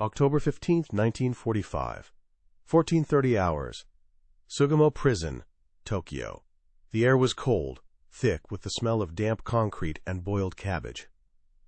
October 15, 1945. 14:30 hours. Sugamo Prison, Tokyo. The air was cold, thick with the smell of damp concrete and boiled cabbage.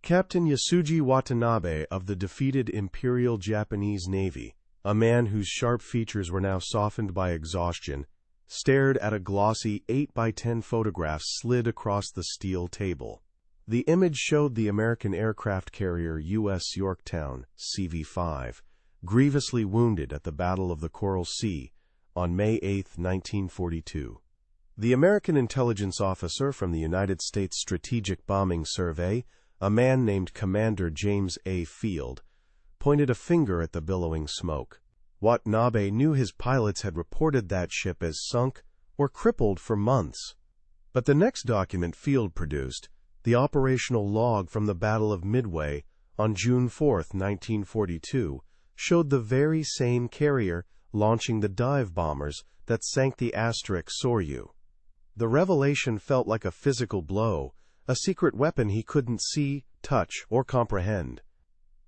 Captain Yasuji Watanabe of the defeated Imperial Japanese Navy, a man whose sharp features were now softened by exhaustion, stared at a glossy 8x10 photograph slid across the steel table. The image showed the American aircraft carrier USS Yorktown, CV-5, grievously wounded at the Battle of the Coral Sea on May 8, 1942. The American intelligence officer from the United States Strategic Bombing Survey, a man named Commander James A. Field, pointed a finger at the billowing smoke. Watanabe knew his pilots had reported that ship as sunk or crippled for months. But the next document Field produced, the operational log from the Battle of Midway on June 4, 1942, showed the very same carrier launching the dive bombers that sank the Asterix Soryu. The revelation felt like a physical blow, a secret weapon he couldn't see, touch, or comprehend.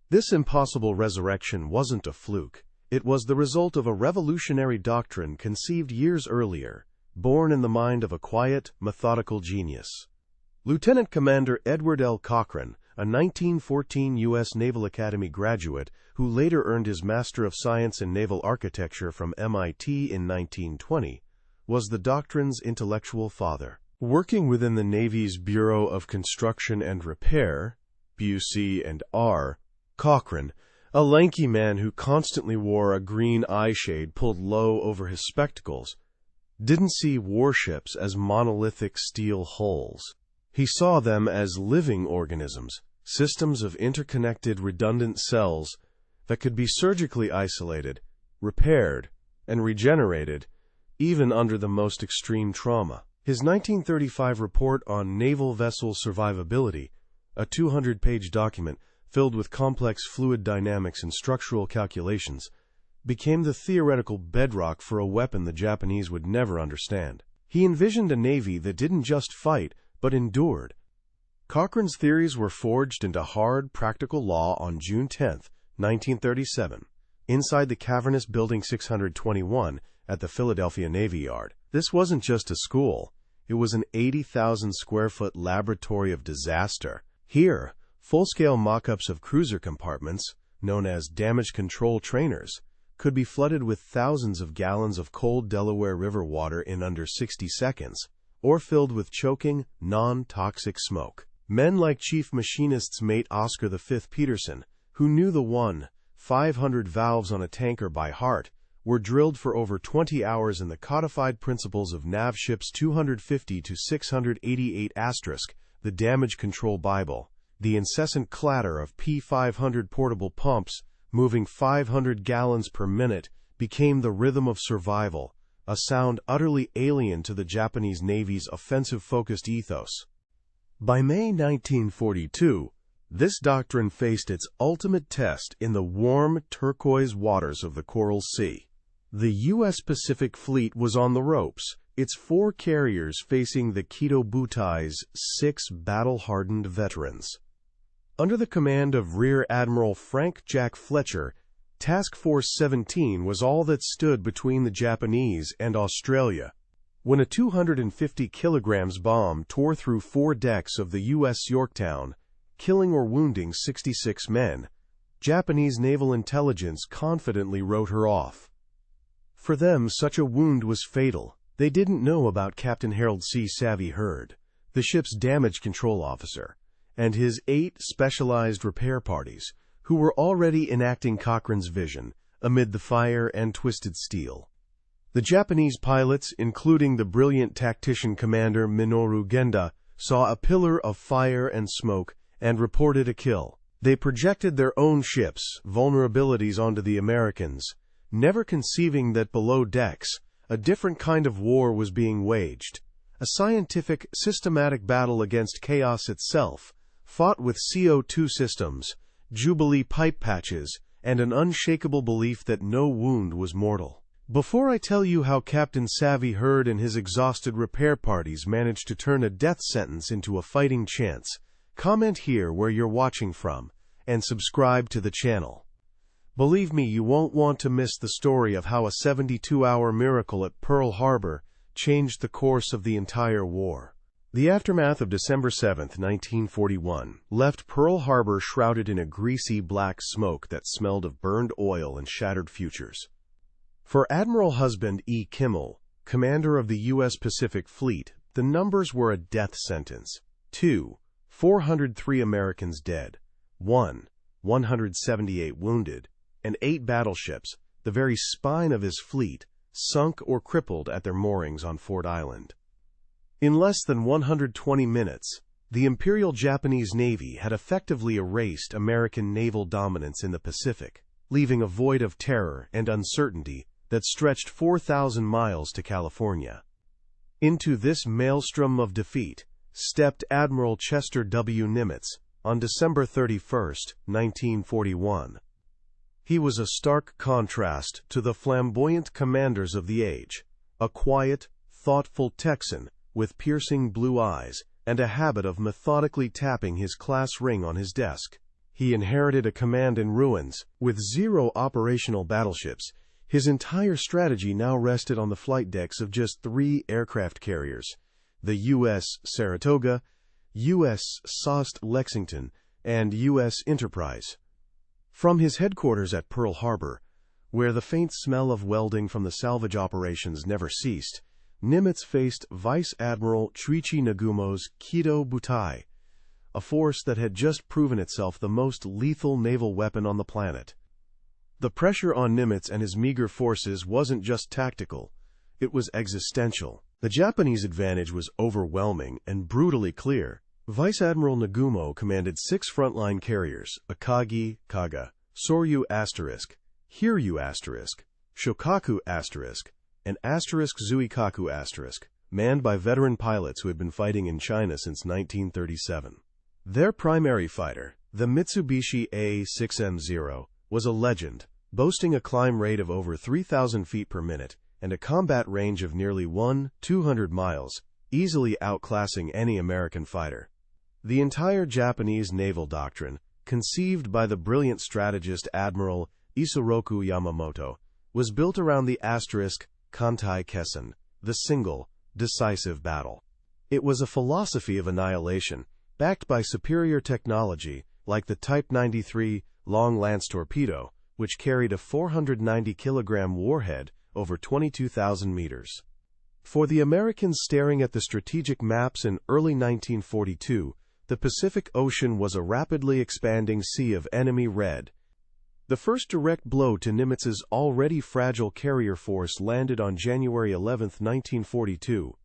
This impossible resurrection wasn't a fluke. It was the result of a revolutionary doctrine conceived years earlier, born in the mind of a quiet, methodical genius. Lieutenant Commander Edward L. Cochrane, a 1914 U.S. Naval Academy graduate who later earned his Master of Science in Naval Architecture from MIT in 1920, was the doctrine's intellectual father. Working within the Navy's Bureau of Construction and Repair, BUC&R, Cochrane, a lanky man who constantly wore a green eye shade pulled low over his spectacles, didn't see warships as monolithic steel hulls. He saw them as living organisms, systems of interconnected redundant cells that could be surgically isolated, repaired, and regenerated, even under the most extreme trauma. His 1935 report on naval vessel survivability, a 200-page document filled with complex fluid dynamics and structural calculations, became the theoretical bedrock for a weapon the Japanese would never understand. He envisioned a navy that didn't just fight, but endured. Cochrane's theories were forged into hard, practical law on June 10, 1937, inside the cavernous Building 621 at the Philadelphia Navy Yard. This wasn't just a school. It was an 80,000-square-foot laboratory of disaster. Here, full-scale mock-ups of cruiser compartments, known as damage control trainers, could be flooded with thousands of gallons of cold Delaware River water in under 60 seconds, or filled with choking, non-toxic smoke. Men like Chief Machinist's mate Oscar V. Peterson, who knew the 500 valves on a tanker by heart, were drilled for over 20 hours in the codified principles of Nav Ships 250 to 688 *, the Damage Control Bible. The incessant clatter of P500 portable pumps, moving 500 gallons per minute, became the rhythm of survival, a sound utterly alien to the Japanese Navy's offensive-focused ethos. By May 1942, this doctrine faced its ultimate test in the warm, turquoise waters of the Coral Sea. The U.S. Pacific Fleet was on the ropes, its 4 carriers facing the Kido Butai's 6 battle-hardened veterans. Under the command of Rear Admiral Frank Jack Fletcher, Task Force 17 was all that stood between the Japanese and Australia. When a 250 kilograms bomb tore through 4 decks of the USS Yorktown, killing or wounding 66 men, Japanese naval intelligence confidently wrote her off. For them, such a wound was fatal. They didn't know about Captain Harold C. Savvy Hurd, the ship's damage control officer, and his 8 specialized repair parties, who were already enacting Cochrane's vision amid the fire and twisted steel. The Japanese pilots, including the brilliant tactician commander Minoru Genda, saw a pillar of fire and smoke and reported a kill. They projected their own ships' vulnerabilities onto the Americans, never conceiving that below decks, a different kind of war was being waged, a scientific, systematic battle against chaos itself, fought with CO2 systems, Jubilee pipe patches, and an unshakable belief that no wound was mortal. Before I tell you how Captain Savvy Hurd and his exhausted repair parties managed to turn a death sentence into a fighting chance, comment here where you're watching from, and subscribe to the channel. Believe me, you won't want to miss the story of how a 72-hour miracle at Pearl Harbor changed the course of the entire war. The aftermath of December 7, 1941, left Pearl Harbor shrouded in a greasy black smoke that smelled of burned oil and shattered futures. For Admiral Husband E. Kimmel, commander of the U.S. Pacific Fleet, the numbers were a death sentence. 2, 403 Americans dead, 1, 178 wounded, and 8 battleships, the very spine of his fleet, sunk or crippled at their moorings on Ford Island. In less than 120 minutes, the Imperial Japanese Navy had effectively erased American naval dominance in the Pacific, leaving a void of terror and uncertainty that stretched 4,000 miles to California. Into this maelstrom of defeat stepped Admiral Chester W. Nimitz on December 31, 1941. He was a stark contrast to the flamboyant commanders of the age, a quiet, thoughtful Texan with piercing blue eyes and a habit of methodically tapping his class ring on his desk. He inherited a command in ruins, with 0 operational battleships. His entire strategy now rested on the flight decks of just 3 aircraft carriers, the U.S. Saratoga, U.S. Sost Lexington, and U.S. Enterprise. From his headquarters at Pearl Harbor, where the faint smell of welding from the salvage operations never ceased, Nimitz faced Vice Admiral Chuichi Nagumo's Kido Butai, a force that had just proven itself the most lethal naval weapon on the planet. The pressure on Nimitz and his meager forces wasn't just tactical, it was existential. The Japanese advantage was overwhelming and brutally clear. Vice Admiral Nagumo commanded 6 frontline carriers, Akagi, Kaga, Soryu *, Hiryu *, Shokaku *, and *Zuikaku *, manned by veteran pilots who had been fighting in China since 1937. Their primary fighter, the Mitsubishi A6M0, was a legend, boasting a climb rate of over 3,000 feet per minute and a combat range of nearly 200 miles, easily outclassing any American fighter. The entire Japanese naval doctrine, conceived by the brilliant strategist Admiral Isoroku Yamamoto, was built around the Kantai Kessen, the single, decisive battle. It was a philosophy of annihilation, backed by superior technology like the Type 93 Long Lance torpedo, which carried a 490-kilogram warhead over 22,000 meters. For the Americans staring at the strategic maps in early 1942, the Pacific Ocean was a rapidly expanding sea of enemy red. The first direct blow to Nimitz's already fragile carrier force landed on January 11, 1942.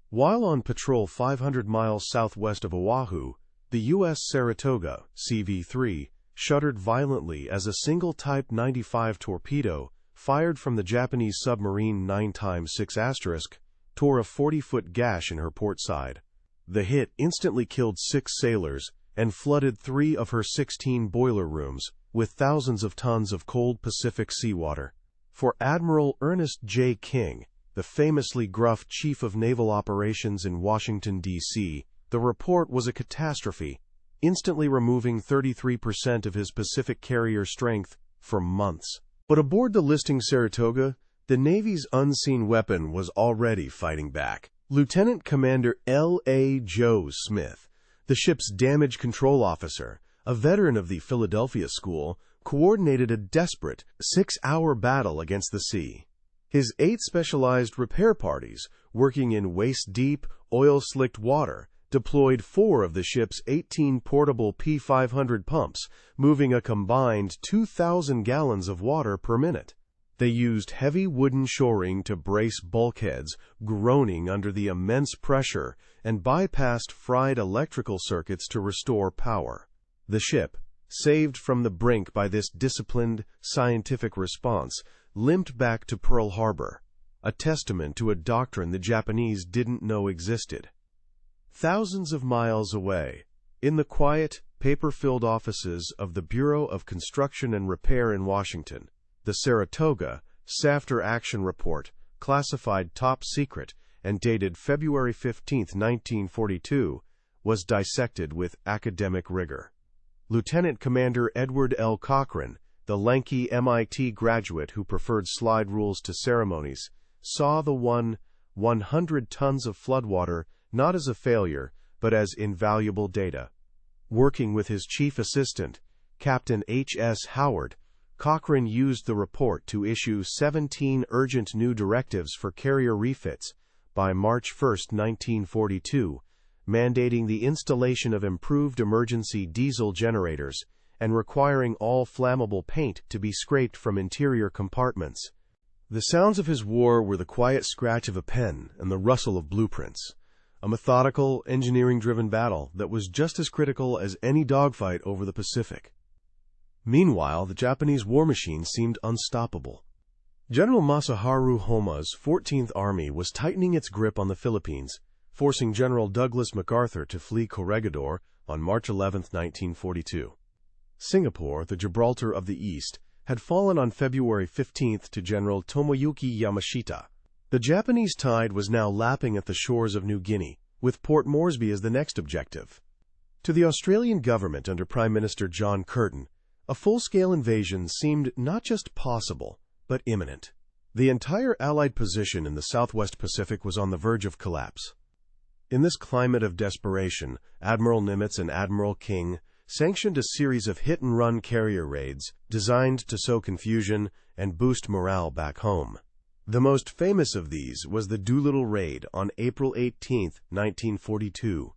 While on patrol 500 miles southwest of Oahu, the U.S. Saratoga, CV-3, shuddered violently as a single Type 95 torpedo, fired from the Japanese submarine 9x6*, tore a 40-foot gash in her port side. The hit instantly killed 6 sailors and flooded 3 of her 16 boiler rooms with thousands of tons of cold Pacific seawater. For Admiral Ernest J. King, the famously gruff chief of naval operations in Washington, D.C., the report was a catastrophe, instantly removing 33% of his Pacific carrier strength for months. But aboard the listing Saratoga, the Navy's unseen weapon was already fighting back. Lieutenant Commander L.A. Joe Smith, the ship's damage control officer, a veteran of the Philadelphia School, coordinated a desperate 6-hour battle against the sea. His 8 specialized repair parties, working in waist-deep, oil-slicked water, deployed 4 of the ship's 18 portable P500 pumps, moving a combined 2,000 gallons of water per minute. They used heavy wooden shoring to brace bulkheads, groaning under the immense pressure, and bypassed fried electrical circuits to restore power. The ship, saved from the brink by this disciplined, scientific response, limped back to Pearl Harbor, a testament to a doctrine the Japanese didn't know existed. Thousands of miles away, in the quiet, paper-filled offices of the Bureau of Construction and Repair in Washington, the Saratoga Safter Action Report, classified top secret and dated February 15, 1942, was dissected with academic rigor. Lieutenant Commander Edward L. Cochrane, the lanky MIT graduate who preferred slide rules to ceremonies, saw the 100 tons of floodwater not as a failure, but as invaluable data. Working with his chief assistant, Captain H.S. Howard, Cochrane used the report to issue 17 urgent new directives for carrier refits by March 1, 1942, mandating the installation of improved emergency diesel generators and requiring all flammable paint to be scraped from interior compartments. The sounds of his war were the quiet scratch of a pen and the rustle of blueprints, a methodical, engineering-driven battle that was just as critical as any dogfight over the Pacific. Meanwhile, the Japanese war machine seemed unstoppable. General Masaharu Homa's 14th Army was tightening its grip on the Philippines, forcing General Douglas MacArthur to flee Corregidor on March 11, 1942. Singapore, the Gibraltar of the East, had fallen on February 15 to General Tomoyuki Yamashita. The Japanese tide was now lapping at the shores of New Guinea, with Port Moresby as the next objective. To the Australian government under Prime Minister John Curtin, a full-scale invasion seemed not just possible, but imminent. The entire Allied position in the Southwest Pacific was on the verge of collapse. In this climate of desperation, Admiral Nimitz and Admiral King sanctioned a series of hit-and-run carrier raids designed to sow confusion and boost morale back home. The most famous of these was the Doolittle Raid on April 18, 1942.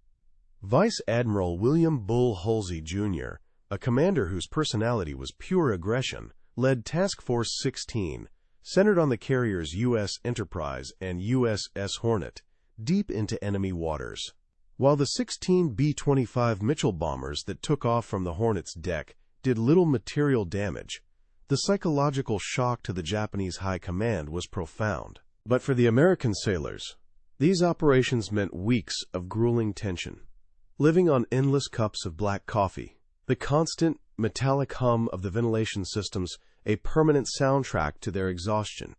Vice Admiral William Bull Halsey, Jr., a commander whose personality was pure aggression, led Task Force 16, centered on the carriers U.S. Enterprise and USS Hornet, deep into enemy waters. While the 16 B-25 Mitchell bombers that took off from the Hornet's deck did little material damage, the psychological shock to the Japanese high command was profound. But for the American sailors, these operations meant weeks of grueling tension. Living on endless cups of black coffee, the constant, metallic hum of the ventilation systems a permanent soundtrack to their exhaustion.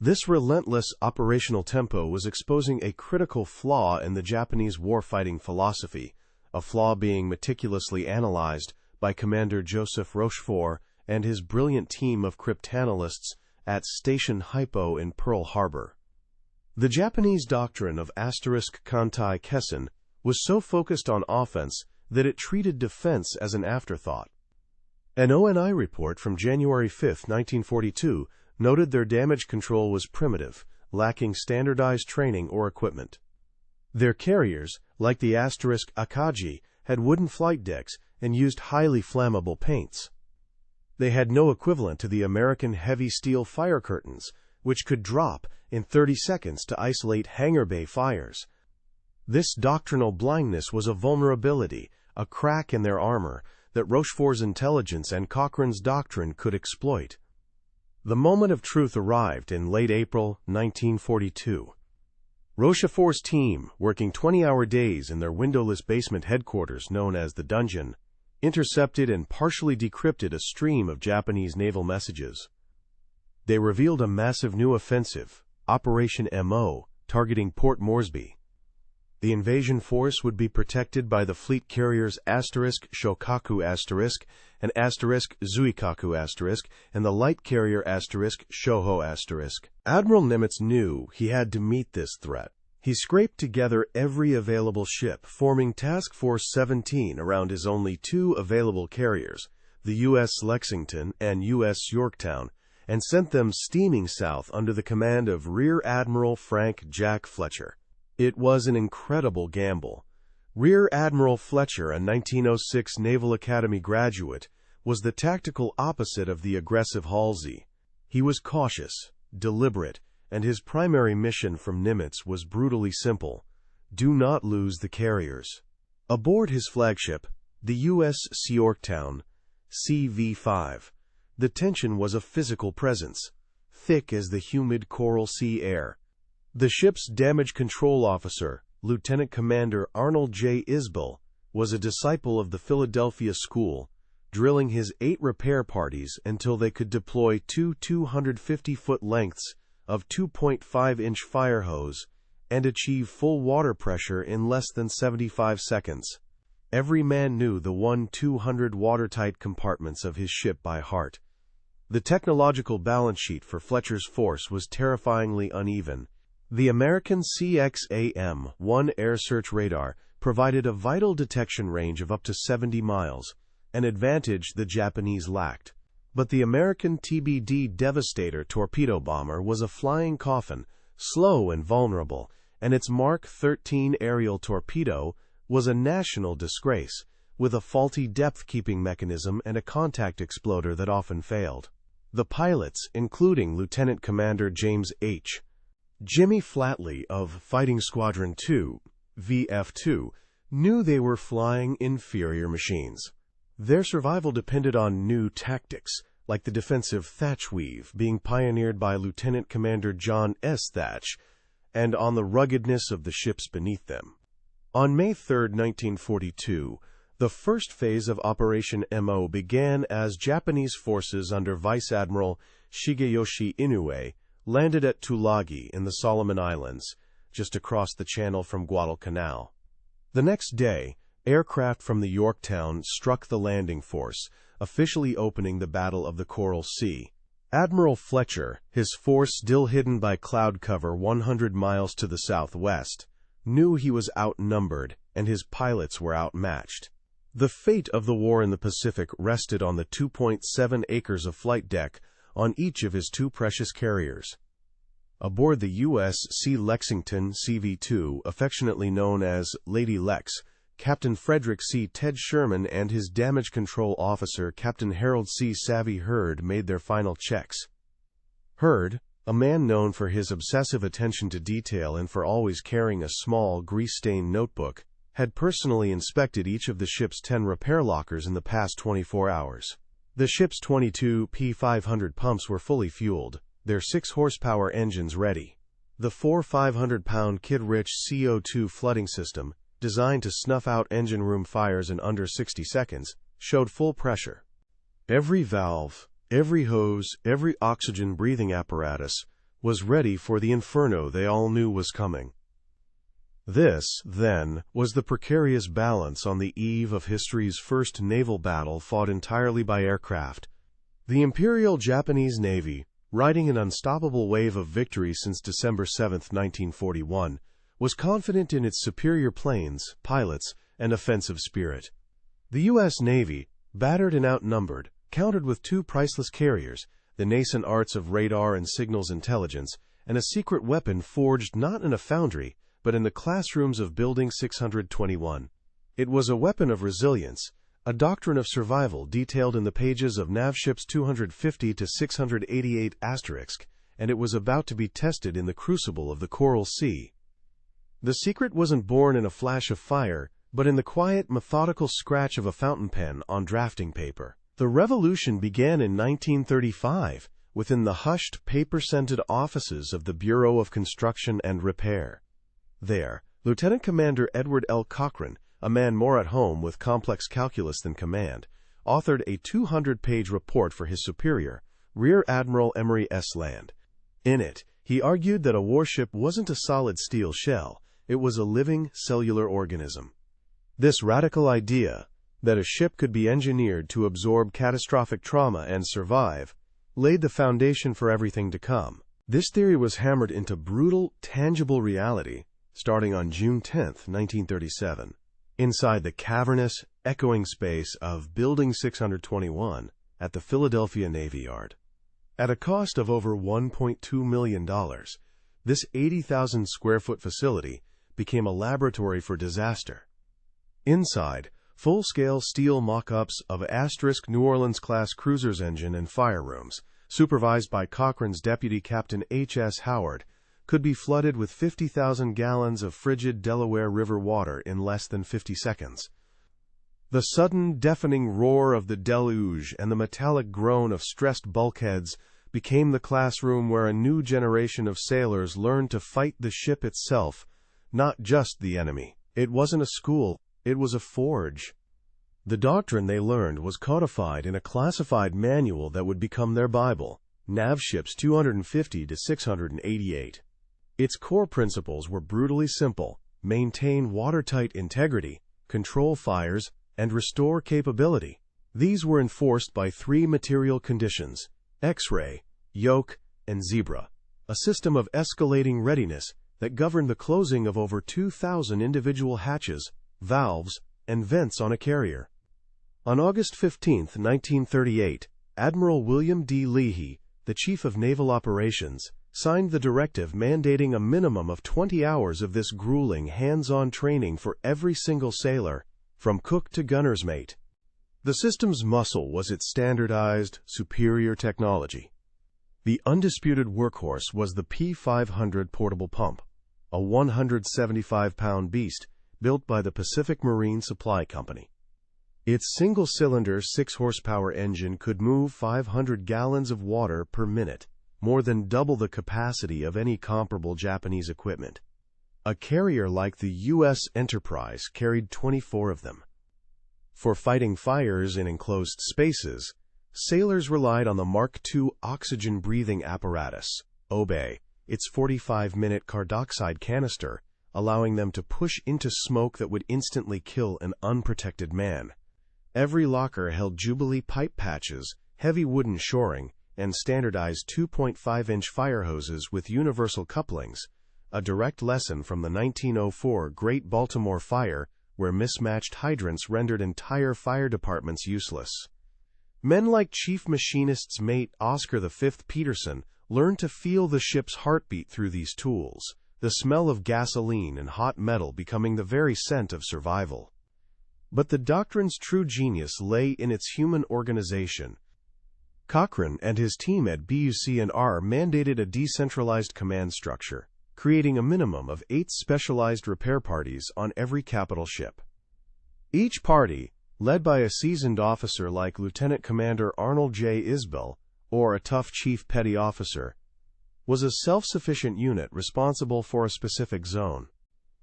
This relentless operational tempo was exposing a critical flaw in the Japanese warfighting philosophy, a flaw being meticulously analyzed by Commander Joseph Rochefort and his brilliant team of cryptanalysts at Station Hypo in Pearl Harbor. The Japanese doctrine of *Kantai Kessen was so focused on offense that it treated defense as an afterthought. An ONI report from January 5, 1942, noted their damage control was primitive, lacking standardized training or equipment. Their carriers, like the *Akagi, had wooden flight decks and used highly flammable paints. They had no equivalent to the American heavy steel fire curtains, which could drop in 30 seconds to isolate hangar bay fires. This doctrinal blindness was a vulnerability, a crack in their armor, that Rochefort's intelligence and Cochrane's doctrine could exploit. The moment of truth arrived in late April 1942. Rochefort's team, working 20-hour days in their windowless basement headquarters known as the Dungeon, intercepted and partially decrypted a stream of Japanese naval messages. They revealed a massive new offensive, Operation MO, targeting Port Moresby. The invasion force would be protected by the fleet carriers *Shokaku* and *Zuikaku* and the light carrier *Shoho*. Admiral Nimitz knew he had to meet this threat. He scraped together every available ship, forming Task Force 17 around his only two available carriers, the U.S. Lexington and U.S. Yorktown, and sent them steaming south under the command of Rear Admiral Frank "Jack" Fletcher. It was an incredible gamble. Rear Admiral Fletcher, a 1906 Naval Academy graduate, was the tactical opposite of the aggressive Halsey. He was cautious, deliberate, and his primary mission from Nimitz was brutally simple: do not lose the carriers. Aboard his flagship, the USS Yorktown, CV-5, the tension was a physical presence, thick as the humid coral sea air. The ship's damage control officer, Lieutenant Commander Arnold J. Isbell, was a disciple of the Philadelphia School, drilling his 8 repair parties until they could deploy two 250-foot lengths of 2.5-inch fire hose and achieve full water pressure in less than 75 seconds. Every man knew the 200 watertight compartments of his ship by heart, The technological balance sheet for Fletcher's force was terrifyingly uneven. The American CXAM-1 air search radar provided a vital detection range of up to 70 miles, an advantage the Japanese lacked. But the American TBD Devastator torpedo bomber was a flying coffin, slow and vulnerable, and its Mark 13 aerial torpedo was a national disgrace, with a faulty depth-keeping mechanism and a contact exploder that often failed. The pilots, including Lieutenant Commander James H. Jimmy Flatley of Fighting Squadron 2, VF2, knew they were flying inferior machines. Their survival depended on new tactics, like the defensive thatch weave being pioneered by Lieutenant Commander John S. Thatch, and on the ruggedness of the ships beneath them. On May 3, 1942, the first phase of Operation MO began as Japanese forces under Vice Admiral Shigeyoshi Inoue landed at Tulagi in the Solomon Islands, just across the channel from Guadalcanal. The next day, aircraft from the Yorktown struck the landing force, officially opening the Battle of the Coral Sea. Admiral Fletcher, his force still hidden by cloud cover 100 miles to the southwest, knew he was outnumbered and his pilots were outmatched. The fate of the war in the Pacific rested on the 2.7 acres of flight deck on each of his two precious carriers. Aboard the USS Lexington CV-2, affectionately known as Lady Lex, Captain Frederick C. Ted Sherman and his damage control officer, Captain Harold C. Savvy Hurd, made their final checks. Hurd, a man known for his obsessive attention to detail and for always carrying a small, grease-stained notebook, had personally inspected each of the ship's 10 repair lockers in the past 24 hours. The ship's 22 P500 pumps were fully fueled, their 6-horsepower engines ready. The 4 500-pound Kidd-Rich CO2 flooding system, designed to snuff out engine room fires in under 60 seconds, showed full pressure. Every valve, every hose, every oxygen-breathing apparatus was ready for the inferno they all knew was coming. This, then, was the precarious balance on the eve of history's first naval battle fought entirely by aircraft. The Imperial Japanese Navy, riding an unstoppable wave of victory since December 7, 1941, was confident in its superior planes, pilots, and offensive spirit. The U.S. Navy, battered and outnumbered, countered with 2 priceless carriers, the nascent arts of radar and signals intelligence, and a secret weapon forged not in a foundry, but in the classrooms of Building 621. It was a weapon of resilience, a doctrine of survival detailed in the pages of Navships 250 to 688 *, and it was about to be tested in the crucible of the Coral Sea. The secret wasn't born in a flash of fire, but in the quiet, methodical scratch of a fountain pen on drafting paper. The revolution began in 1935, within the hushed, paper-scented offices of the Bureau of Construction and Repair. There, Lieutenant Commander Edward L. Cochrane, a man more at home with complex calculus than command, authored a 200-page report for his superior, Rear Admiral Emory S. Land. In it, he argued that a warship wasn't a solid steel shell, it was a living, cellular organism. This radical idea, that a ship could be engineered to absorb catastrophic trauma and survive, laid the foundation for everything to come. This theory was hammered into brutal, tangible reality starting on June 10, 1937, inside the cavernous, echoing space of Building 621 at the Philadelphia Navy Yard. At a cost of over $1.2 million, this 80,000-square-foot facility became a laboratory for disaster. Inside, full-scale steel mock-ups of * New Orleans-class cruiser's engine and fire rooms, supervised by Cochrane's Deputy Captain H.S. Howard, could be flooded with 50,000 gallons of frigid Delaware River water in less than 50 seconds. The sudden, deafening roar of the deluge and the metallic groan of stressed bulkheads became the classroom where a new generation of sailors learned to fight the ship itself, not just the enemy. It wasn't a school, it was a forge. The doctrine they learned was codified in a classified manual that would become their Bible, Navships 250 to 688. Its core principles were brutally simple: maintain watertight integrity, control fires, and restore capability. These were enforced by 3 material conditions: X-ray, yoke, and zebra, a system of escalating readiness that governed the closing of over 2,000 individual hatches, valves, and vents on a carrier. On August 15, 1938, Admiral William D. Leahy, the Chief of Naval Operations, signed the directive mandating a minimum of 20 hours of this grueling hands-on training for every single sailor, from cook to gunner's mate. The system's muscle was its standardized, superior technology. The undisputed workhorse was the P500 portable pump, a 175-pound beast built by the Pacific Marine Supply Company. Its single-cylinder 6-horsepower engine could move 500 gallons of water per minute, more than double the capacity of any comparable Japanese equipment. A carrier like the U.S. Enterprise carried 24 of them. For fighting fires in enclosed spaces, sailors relied on the Mark II oxygen-breathing apparatus, OBE, its 45-minute carboxide canister, allowing them to push into smoke that would instantly kill an unprotected man. Every locker held Jubilee pipe patches, heavy wooden shoring, and standardized 2.5-inch fire hoses with universal couplings, a direct lesson from the 1904 Great Baltimore Fire, where mismatched hydrants rendered entire fire departments useless. Men like Chief Machinist's mate Oscar V. Peterson learned to feel the ship's heartbeat through these tools, the smell of gasoline and hot metal becoming the very scent of survival. But the Doctrine's true genius lay in its human organization. Cochrane and his team at BUC&R mandated a decentralized command structure, creating a minimum of 8 specialized repair parties on every capital ship. Each party, led by a seasoned officer like Lieutenant Commander Arnold J. Isbell, or a tough chief petty officer, was a self-sufficient unit responsible for a specific zone.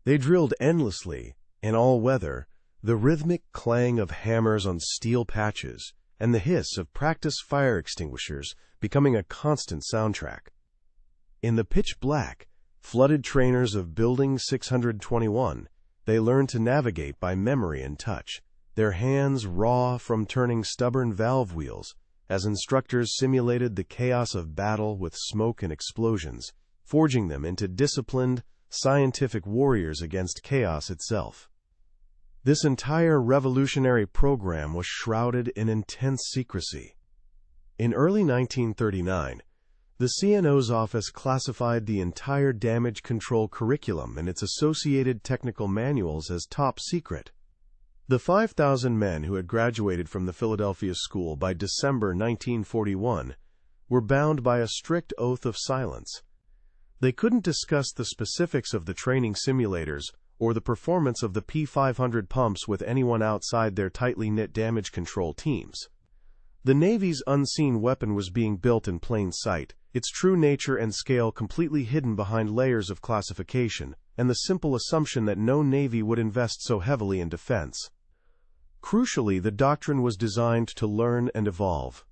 They drilled endlessly, in all weather, the rhythmic clang of hammers on steel patches and the hiss of practice fire extinguishers becoming a constant soundtrack. In the pitch black, flooded trainers of Building 621, they learned to navigate by memory and touch, their hands raw from turning stubborn valve wheels, as instructors simulated the chaos of battle with smoke and explosions, forging them into disciplined, scientific warriors against chaos itself. This entire revolutionary program was shrouded in intense secrecy. In early 1939, the CNO's office classified the entire damage control curriculum and its associated technical manuals as top secret. The 5,000 men who had graduated from the Philadelphia School by December 1941 were bound by a strict oath of silence. They couldn't discuss the specifics of the training simulators or the performance of the P500 pumps with anyone outside their tightly knit damage control teams. The Navy's unseen weapon was being built in plain sight, its true nature and scale completely hidden behind layers of classification, and the simple assumption that no Navy would invest so heavily in defense. Crucially, the doctrine was designed to learn and evolve.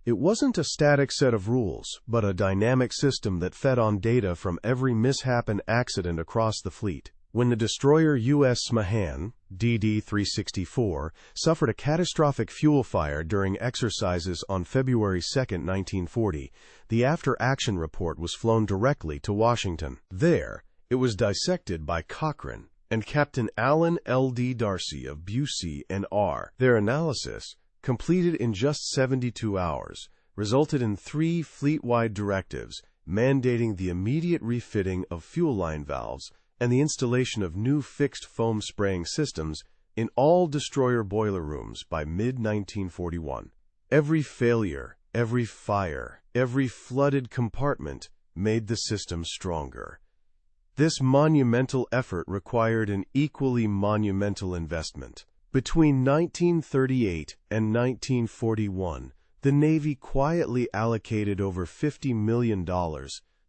It wasn't a static set of rules, but a dynamic system that fed on data from every mishap and accident across the fleet. When the destroyer U.S. Mahan, DD-364, suffered a catastrophic fuel fire during exercises on February 2, 1940, the after-action report was flown directly to Washington. There, it was dissected by Cochrane and Captain Alan L.D. Darcy of BUC&R. Their analysis, completed in just 72 hours, resulted in 3 fleet-wide directives mandating the immediate refitting of fuel line valves and the installation of new fixed foam spraying systems in all destroyer boiler rooms by mid-1941. Every failure, every fire, every flooded compartment made the system stronger. This monumental effort required an equally monumental investment. Between 1938 and 1941, the Navy quietly allocated over $50 million,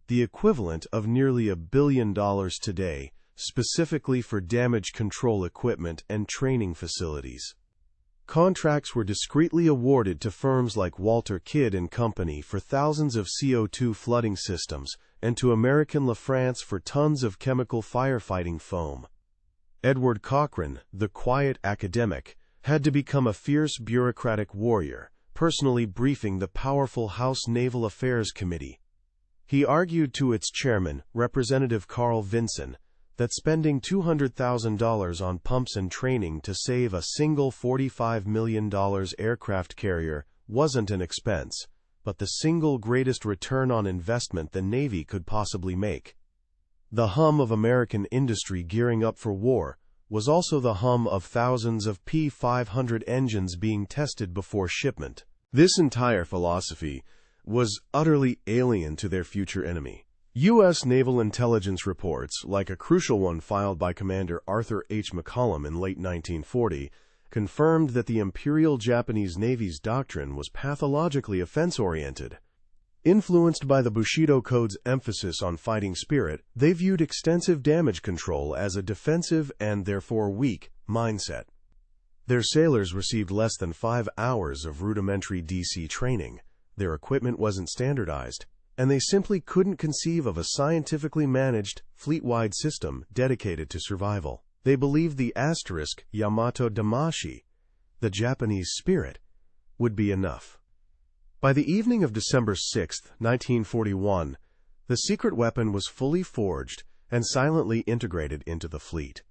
the equivalent of nearly $1 billion today, specifically for damage control equipment and training facilities. Contracts were discreetly awarded to firms like Walter Kidd and Company for thousands of CO2 flooding systems and to American LaFrance for tons of chemical firefighting foam. Edward Cochrane, the quiet academic, had to become a fierce bureaucratic warrior, personally briefing the powerful House Naval Affairs Committee. He argued to its chairman, Representative Carl Vinson, that spending $200,000 on pumps and training to save a single $45 million aircraft carrier wasn't an expense, but the single greatest return on investment the Navy could possibly make. The hum of American industry gearing up for war was also the hum of thousands of P-500 engines being tested before shipment. This entire philosophy was utterly alien to their future enemy. U.S. naval intelligence reports, like a crucial one filed by Commander Arthur H. McCollum in late 1940, confirmed that the Imperial Japanese Navy's doctrine was pathologically offense-oriented. Influenced by the Bushido Code's emphasis on fighting spirit, they viewed extensive damage control as a defensive and therefore weak mindset. Their sailors received less than 5 hours of rudimentary DC training, their equipment wasn't standardized, and they simply couldn't conceive of a scientifically managed, fleet-wide system dedicated to survival. They believed the asterisk Yamato Damashi, the Japanese spirit, would be enough. By the evening of December 6, 1941, the secret weapon was fully forged and silently integrated into the fleet.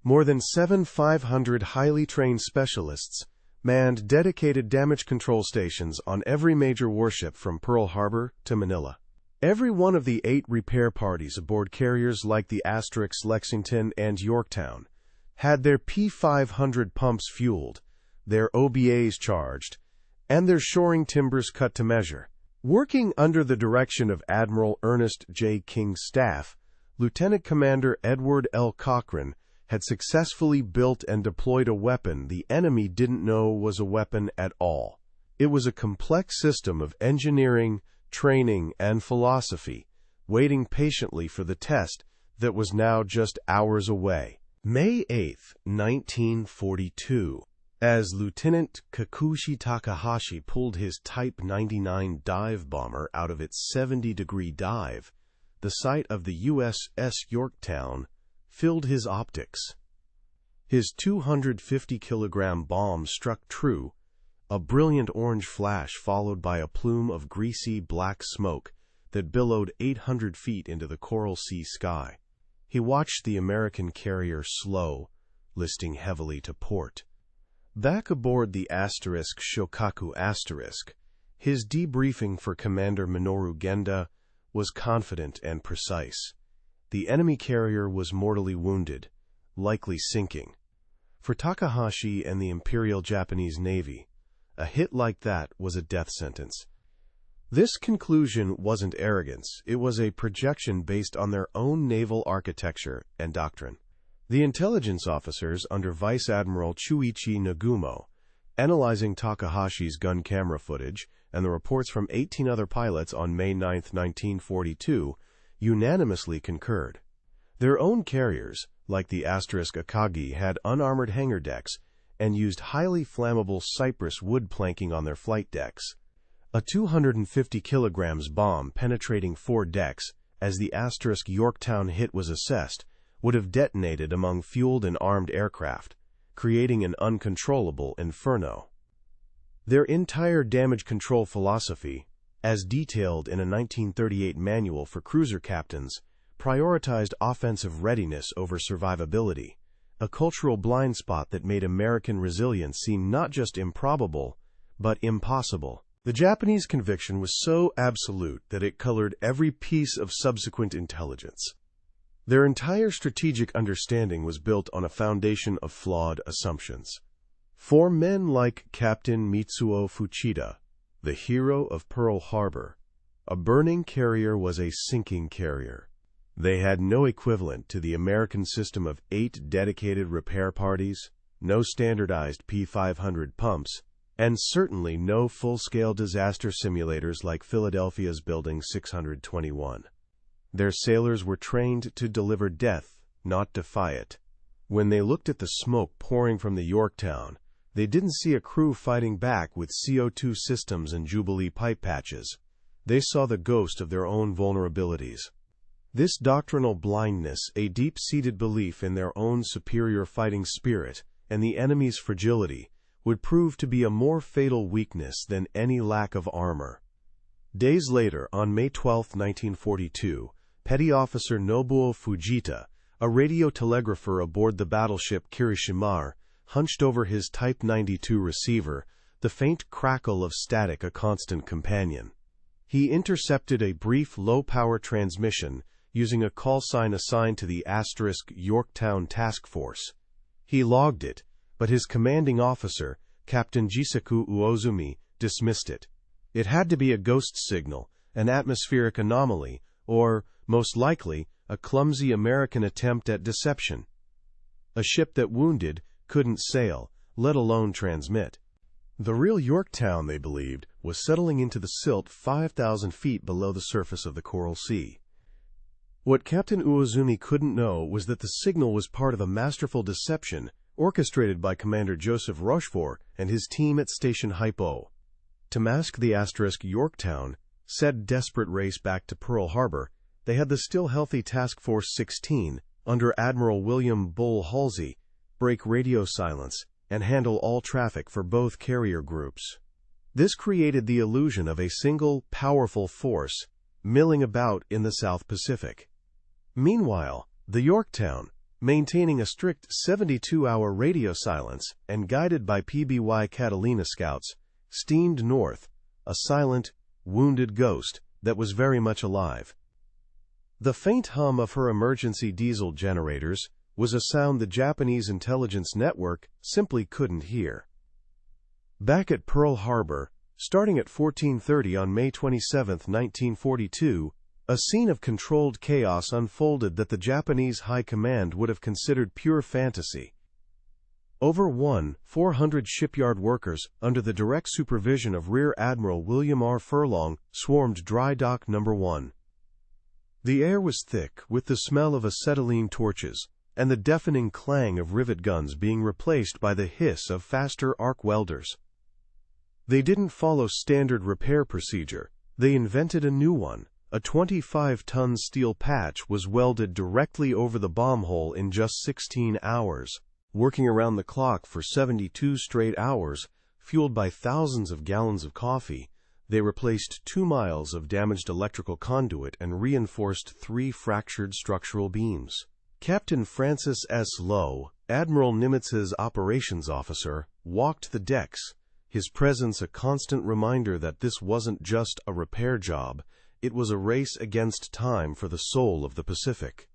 More than 7,500 highly trained specialists manned dedicated damage control stations on every major warship from Pearl Harbor to Manila. Every one of the 8 repair parties aboard carriers like the Asterix, Lexington, and Yorktown had their P-500 pumps fueled, their OBAs charged, and their shoring timbers cut to measure. Working under the direction of Admiral Ernest J. King's staff, Lieutenant Commander Edward L. Cochrane had successfully built and deployed a weapon the enemy didn't know was a weapon at all. It was a complex system of engineering, training, and philosophy, waiting patiently for the test that was now just hours away. May 8, 1942. As Lieutenant Kakushi Takahashi pulled his Type 99 dive bomber out of its 70-degree dive, the sight of the USS Yorktown filled his optics. His 250-kilogram bomb struck true, a brilliant orange flash followed by a plume of greasy black smoke that billowed 800 feet into the Coral Sea sky. He watched the American carrier slow, listing heavily to port. Back aboard the asterisk Shokaku asterisk, his debriefing for Commander Minoru Genda was confident and precise. The enemy carrier was mortally wounded, likely sinking. For Takahashi and the Imperial Japanese Navy, a hit like that was a death sentence. This conclusion wasn't arrogance, it was a projection based on their own naval architecture and doctrine. The intelligence officers under Vice Admiral Chuichi Nagumo, analyzing Takahashi's gun camera footage and the reports from 18 other pilots on May 9, 1942, unanimously concurred. Their own carriers, like the asterisk Akagi, had unarmored hangar decks and used highly flammable cypress wood planking on their flight decks. A 250 kilograms bomb penetrating 4 decks, as the asterisk Yorktown hit was assessed, would have detonated among fueled and armed aircraft, creating an uncontrollable inferno. Their entire damage control philosophy, as detailed in a 1938 manual for cruiser captains, prioritized offensive readiness over survivability, a cultural blind spot that made American resilience seem not just improbable, but impossible. The Japanese conviction was so absolute that it colored every piece of subsequent intelligence. Their entire strategic understanding was built on a foundation of flawed assumptions. For men like Captain Mitsuo Fuchida, the hero of Pearl Harbor, a burning carrier was a sinking carrier. They had no equivalent to the American system of 8 dedicated repair parties, no standardized P-500 pumps, and certainly no full-scale disaster simulators like Philadelphia's Building 621. Their sailors were trained to deliver death, not defy it. When they looked at the smoke pouring from the Yorktown, they didn't see a crew fighting back with CO2 systems and Jubilee pipe patches. They saw the ghost of their own vulnerabilities. This doctrinal blindness, a deep-seated belief in their own superior fighting spirit and the enemy's fragility, would prove to be a more fatal weakness than any lack of armor. Days later, on May 12, 1942, Petty Officer Nobuo Fujita, a radio telegrapher aboard the battleship Kirishimar, hunched over his Type 92 receiver, the faint crackle of static a constant companion. He intercepted a brief low-power transmission using a call sign assigned to the *Yorktown Task Force. He logged it, but his commanding officer, Captain Jisaku Uozumi, dismissed it. It had to be a ghost signal, an atmospheric anomaly, or, most likely, a clumsy American attempt at deception. A ship that wounded couldn't sail, let alone transmit. The real Yorktown, they believed, was settling into the silt 5,000 feet below the surface of the Coral Sea. What Captain Uozumi couldn't know was that the signal was part of a masterful deception orchestrated by Commander Joseph Rochefort and his team at Station Hypo. To mask the *Yorktown, said desperate race back to Pearl Harbor, they had the still healthy Task Force 16, under Admiral William Bull Halsey, break radio silence and handle all traffic for both carrier groups. This created the illusion of a single, powerful force milling about in the South Pacific. Meanwhile, the Yorktown, maintaining a strict 72-hour radio silence and guided by PBY Catalina scouts, steamed north, a silent, wounded ghost that was very much alive. The faint hum of her emergency diesel generators was a sound the Japanese intelligence network simply couldn't hear. Back at Pearl Harbor, starting at 14:30 on May 27, 1942, a scene of controlled chaos unfolded that the Japanese High Command would have considered pure fantasy. Over 400 shipyard workers, under the direct supervision of Rear Admiral William R. Furlong, swarmed Dry Dock No. 1. The air was thick with the smell of acetylene torches, and the deafening clang of rivet guns being replaced by the hiss of faster arc welders. They didn't follow standard repair procedure, they invented a new one. A 25-ton steel patch was welded directly over the bomb hole in just 16 hours. Working around the clock for 72 straight hours, fueled by thousands of gallons of coffee, they replaced 2 miles of damaged electrical conduit and reinforced 3 fractured structural beams. Captain Francis S. Lowe, Admiral Nimitz's operations officer, walked the decks, his presence a constant reminder that this wasn't just a repair job, it was a race against time for the soul of the Pacific.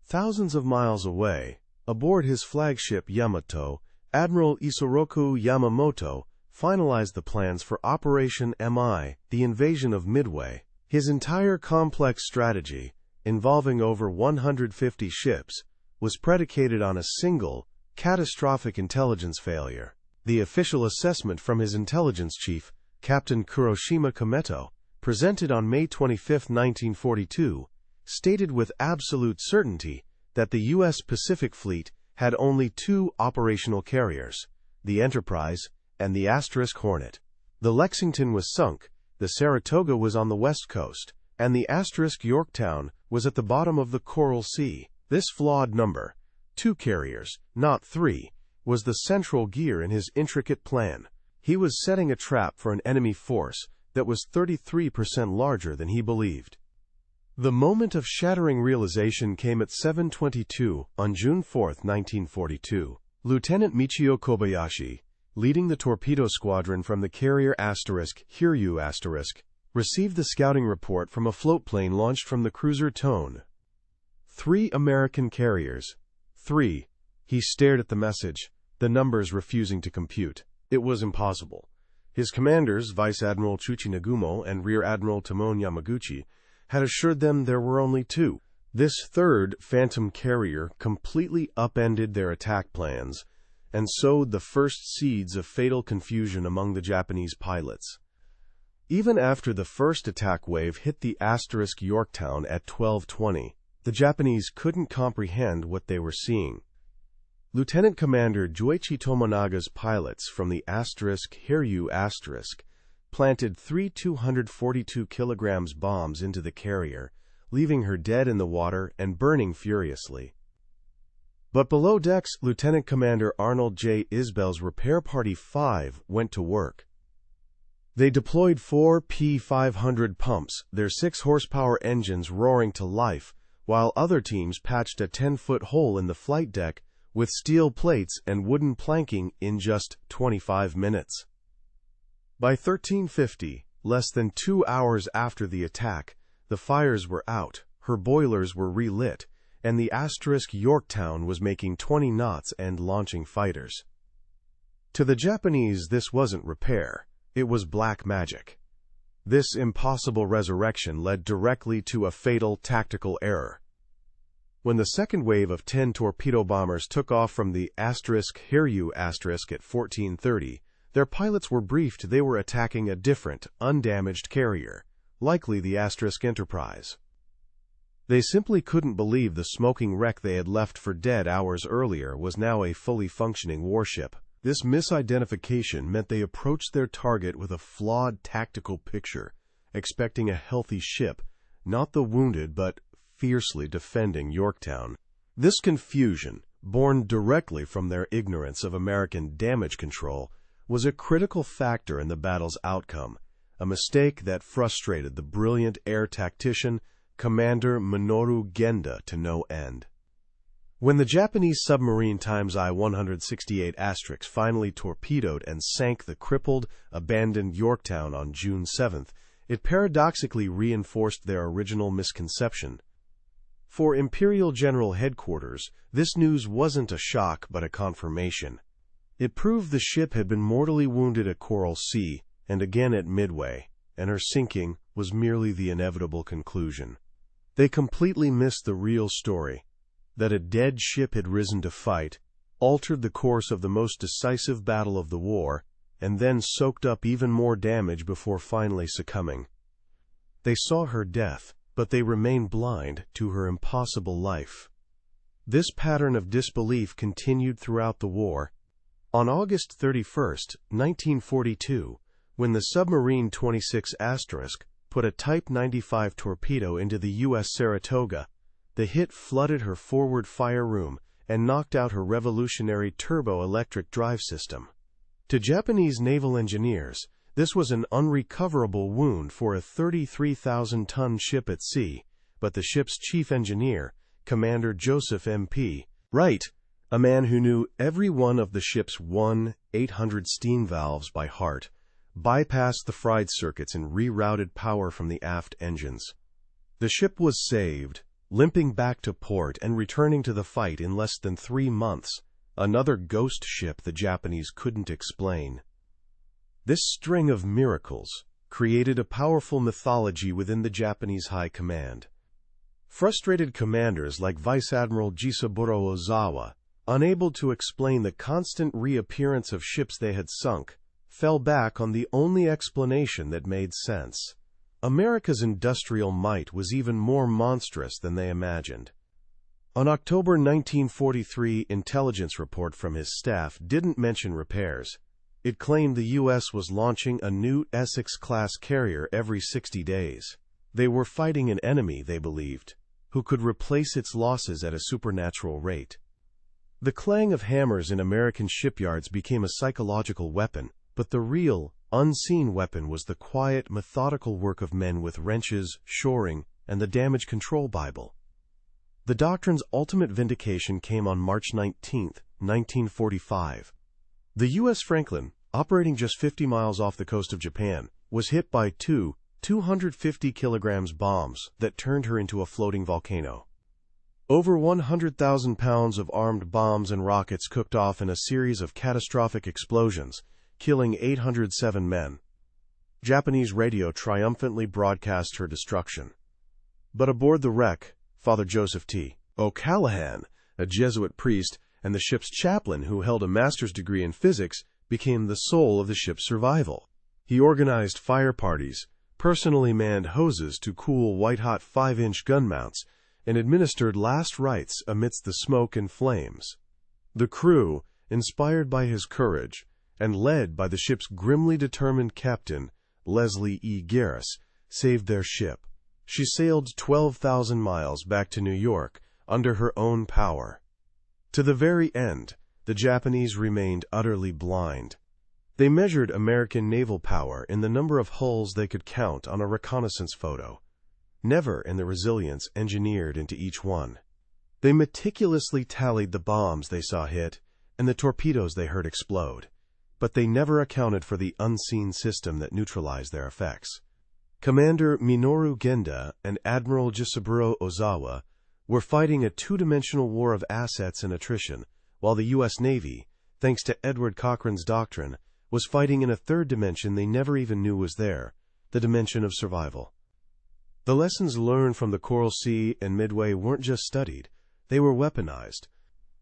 Thousands of miles away, aboard his flagship Yamato, Admiral Isoroku Yamamoto finalized the plans for Operation MI, the invasion of Midway. His entire complex strategy, involving over 150 ships, was predicated on a single, catastrophic intelligence failure. The official assessment from his intelligence chief, Captain Kuroshima Kometo, presented on May 25, 1942, stated with absolute certainty that the U.S. Pacific Fleet had only 2 operational carriers, the Enterprise and the * Hornet. The Lexington was sunk, the Saratoga was on the west coast, and the * Yorktown was at the bottom of the Coral Sea. This flawed number, 2 carriers, not 3, was the central gear in his intricate plan. He was setting a trap for an enemy force that was 33% larger than he believed. The moment of shattering realization came at 7:22 on June 4, 1942. Lieutenant Michio Kobayashi, leading the torpedo squadron from the carrier * Hiryu *, received the scouting report from a float plane launched from the cruiser Tone. 3 American carriers. 3. He stared at the message, the numbers refusing to compute. It was impossible. His commanders, Vice Admiral Chuchi Nagumo and Rear Admiral Tomoe Yamaguchi, had assured them there were only 2. This third phantom carrier completely upended their attack plans and sowed the first seeds of fatal confusion among the Japanese pilots. Even after the first attack wave hit the * Yorktown at 12:20, the Japanese couldn't comprehend what they were seeing. Lieutenant Commander Joichi Tomonaga's pilots from the * Hiryu * planted 3 242 kilograms bombs into the carrier, leaving her dead in the water and burning furiously. But below decks, Lieutenant Commander Arnold J. Isbell's Repair Party 5 went to work. They deployed 4 P500 pumps, their 6-horsepower engines roaring to life, while other teams patched a 10-foot hole in the flight deck with steel plates and wooden planking in just 25 minutes. By 1350, less than 2 hours after the attack, the fires were out, her boilers were relit, and the Yorktown was making 20 knots and launching fighters. To the Japanese, this wasn't repair. It was black magic. This impossible resurrection led directly to a fatal tactical error. When the second wave of 10 torpedo bombers took off from the Hiryu at 1430, their pilots were briefed they were attacking a different, undamaged carrier, likely the Enterprise. They simply couldn't believe the smoking wreck they had left for dead hours earlier was now a fully functioning warship. This misidentification meant they approached their target with a flawed tactical picture, expecting a healthy ship, not the wounded but fiercely defending Yorktown. This confusion, born directly from their ignorance of American damage control, was a critical factor in the battle's outcome, a mistake that frustrated the brilliant air tactician Commander Minoru Genda to no end. When the Japanese submarine I-168 finally torpedoed and sank the crippled, abandoned Yorktown on June 7th, it paradoxically reinforced their original misconception. For Imperial General Headquarters, this news wasn't a shock but a confirmation. It proved the ship had been mortally wounded at Coral Sea and again at Midway, and her sinking was merely the inevitable conclusion. They completely missed the real story, that a dead ship had risen to fight, altered the course of the most decisive battle of the war, and then soaked up even more damage before finally succumbing. They saw her death, but they remained blind to her impossible life. This pattern of disbelief continued throughout the war. On August 31, 1942, when the submarine 26 put a Type 95 torpedo into the U.S. Saratoga, the hit flooded her forward fire room and knocked out her revolutionary turbo-electric drive system. To Japanese naval engineers, this was an unrecoverable wound for a 33,000-ton ship at sea, but the ship's chief engineer, Commander Joseph M.P. Wright, a man who knew every one of the ship's 800 steam valves by heart, bypassed the fried circuits and rerouted power from the aft engines. The ship was saved, limping back to port and returning to the fight in less than 3 months, another ghost ship the Japanese couldn't explain. This string of miracles created a powerful mythology within the Japanese high command. Frustrated commanders like Vice Admiral Jisaburo Ozawa, unable to explain the constant reappearance of ships they had sunk, fell back on the only explanation that made sense. America's industrial might was even more monstrous than they imagined. An October 1943 intelligence report from his staff didn't mention repairs. It claimed the U.S. was launching a new Essex-class carrier every 60 days. They were fighting an enemy, they believed, who could replace its losses at a supernatural rate. The clang of hammers in American shipyards became a psychological weapon, but the real, unseen weapon was the quiet, methodical work of men with wrenches, shoring, and the damage control Bible. The doctrine's ultimate vindication came on March 19, 1945. The U.S. Franklin, operating just 50 miles off the coast of Japan, was hit by 250 kilograms bombs that turned her into a floating volcano. Over 100,000 pounds of armed bombs and rockets cooked off in a series of catastrophic explosions, killing 807 men. Japanese radio triumphantly broadcast her destruction. But aboard the wreck, Father Joseph T. O'Callahan, a Jesuit priest, and the ship's chaplain, who held a master's degree in physics, became the soul of the ship's survival. He organized fire parties, personally manned hoses to cool white-hot 5-inch gun mounts, and administered last rites amidst the smoke and flames. The crew, inspired by his courage, and led by the ship's grimly determined captain, Leslie E. Garris, saved their ship. She sailed 12,000 miles back to New York under her own power. To the very end, the Japanese remained utterly blind. They measured American naval power in the number of hulls they could count on a reconnaissance photo, never in the resilience engineered into each one. They meticulously tallied the bombs they saw hit and the torpedoes they heard explode, but they never accounted for the unseen system that neutralized their effects. Commander Minoru Genda and Admiral Jisaburo Ozawa were fighting a two-dimensional war of assets and attrition, while the U.S. Navy, thanks to Edward Cochrane's doctrine, was fighting in a third dimension they never even knew was there, the dimension of survival. The lessons learned from the Coral Sea and Midway weren't just studied, they were weaponized.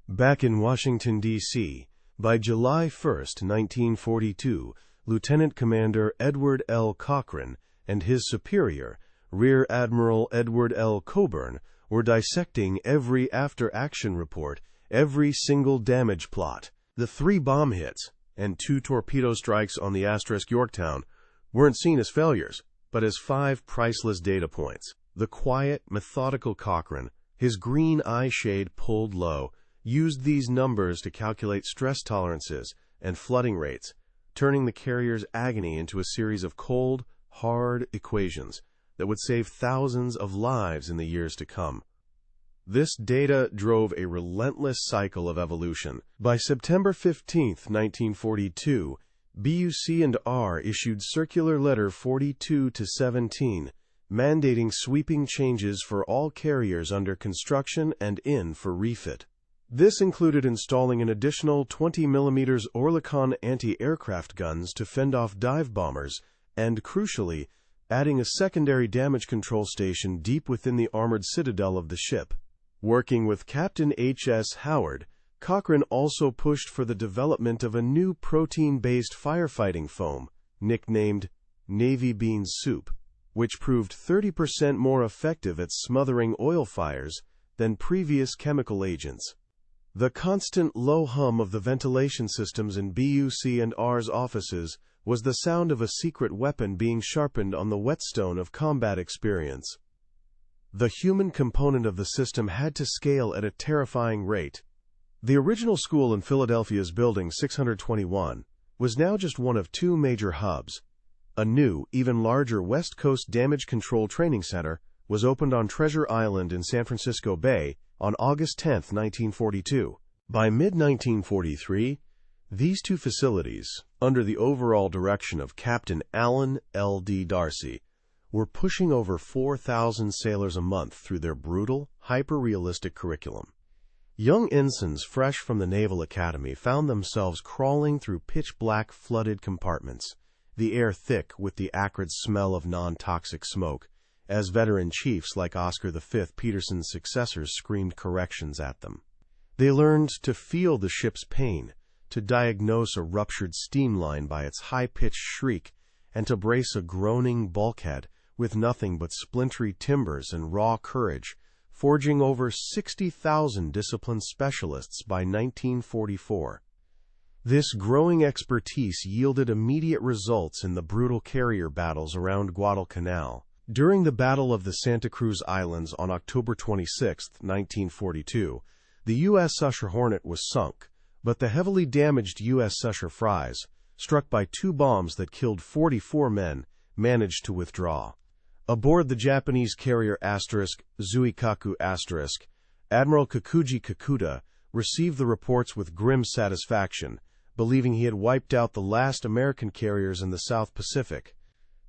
Back in Washington, D.C., by July 1, 1942, Lieutenant Commander Edward L. Cochrane and his superior, Rear Admiral Edward L. Coburn, were dissecting every after-action report, every single damage plot. The 3 bomb hits and 2 torpedo strikes on the USS Yorktown weren't seen as failures, but as 5 priceless data points. The quiet, methodical Cochrane, his green eye shade pulled low, used these numbers to calculate stress tolerances and flooding rates, turning the carrier's agony into a series of cold, hard equations that would save thousands of lives in the years to come. This data drove a relentless cycle of evolution. By September 15, 1942, BUC&R issued Circular Letter 42-17, mandating sweeping changes for all carriers under construction and in for refit. This included installing an additional 20mm Oerlikon anti-aircraft guns to fend off dive bombers and, crucially, adding a secondary damage control station deep within the armored citadel of the ship. Working with Captain H.S. Howard, Cochrane also pushed for the development of a new protein-based firefighting foam, nicknamed Navy Bean Soup, which proved 30% more effective at smothering oil fires than previous chemical agents. The constant low hum of the ventilation systems in BUC&R's offices was the sound of a secret weapon being sharpened on the whetstone of combat experience. The human component of the system had to scale at a terrifying rate. The original school in Philadelphia's Building 621 was now just one of 2 major hubs. A new, even larger West Coast Damage Control Training Center was opened on Treasure Island in San Francisco Bay on August 10, 1942. By mid-1943, these 2 facilities, under the overall direction of Captain Allen L.D. Darcy, were pushing over 4,000 sailors a month through their brutal, hyper-realistic curriculum. Young ensigns fresh from the Naval Academy found themselves crawling through pitch-black flooded compartments, the air thick with the acrid smell of non-toxic smoke, as veteran chiefs like Oscar V. Peterson's successors screamed corrections at them. They learned to feel the ship's pain, to diagnose a ruptured steam line by its high-pitched shriek, and to brace a groaning bulkhead with nothing but splintery timbers and raw courage, forging over 60,000 disciplined specialists by 1944. This growing expertise yielded immediate results in the brutal carrier battles around Guadalcanal. During the Battle of the Santa Cruz Islands on October 26, 1942, the U.S. Usher Hornet was sunk, but the heavily damaged U.S. Usher Fries, struck by 2 bombs that killed 44 men, managed to withdraw. Aboard the Japanese carrier Zuikaku *, Admiral Kakuji Kakuta received the reports with grim satisfaction, believing he had wiped out the last American carriers in the South Pacific.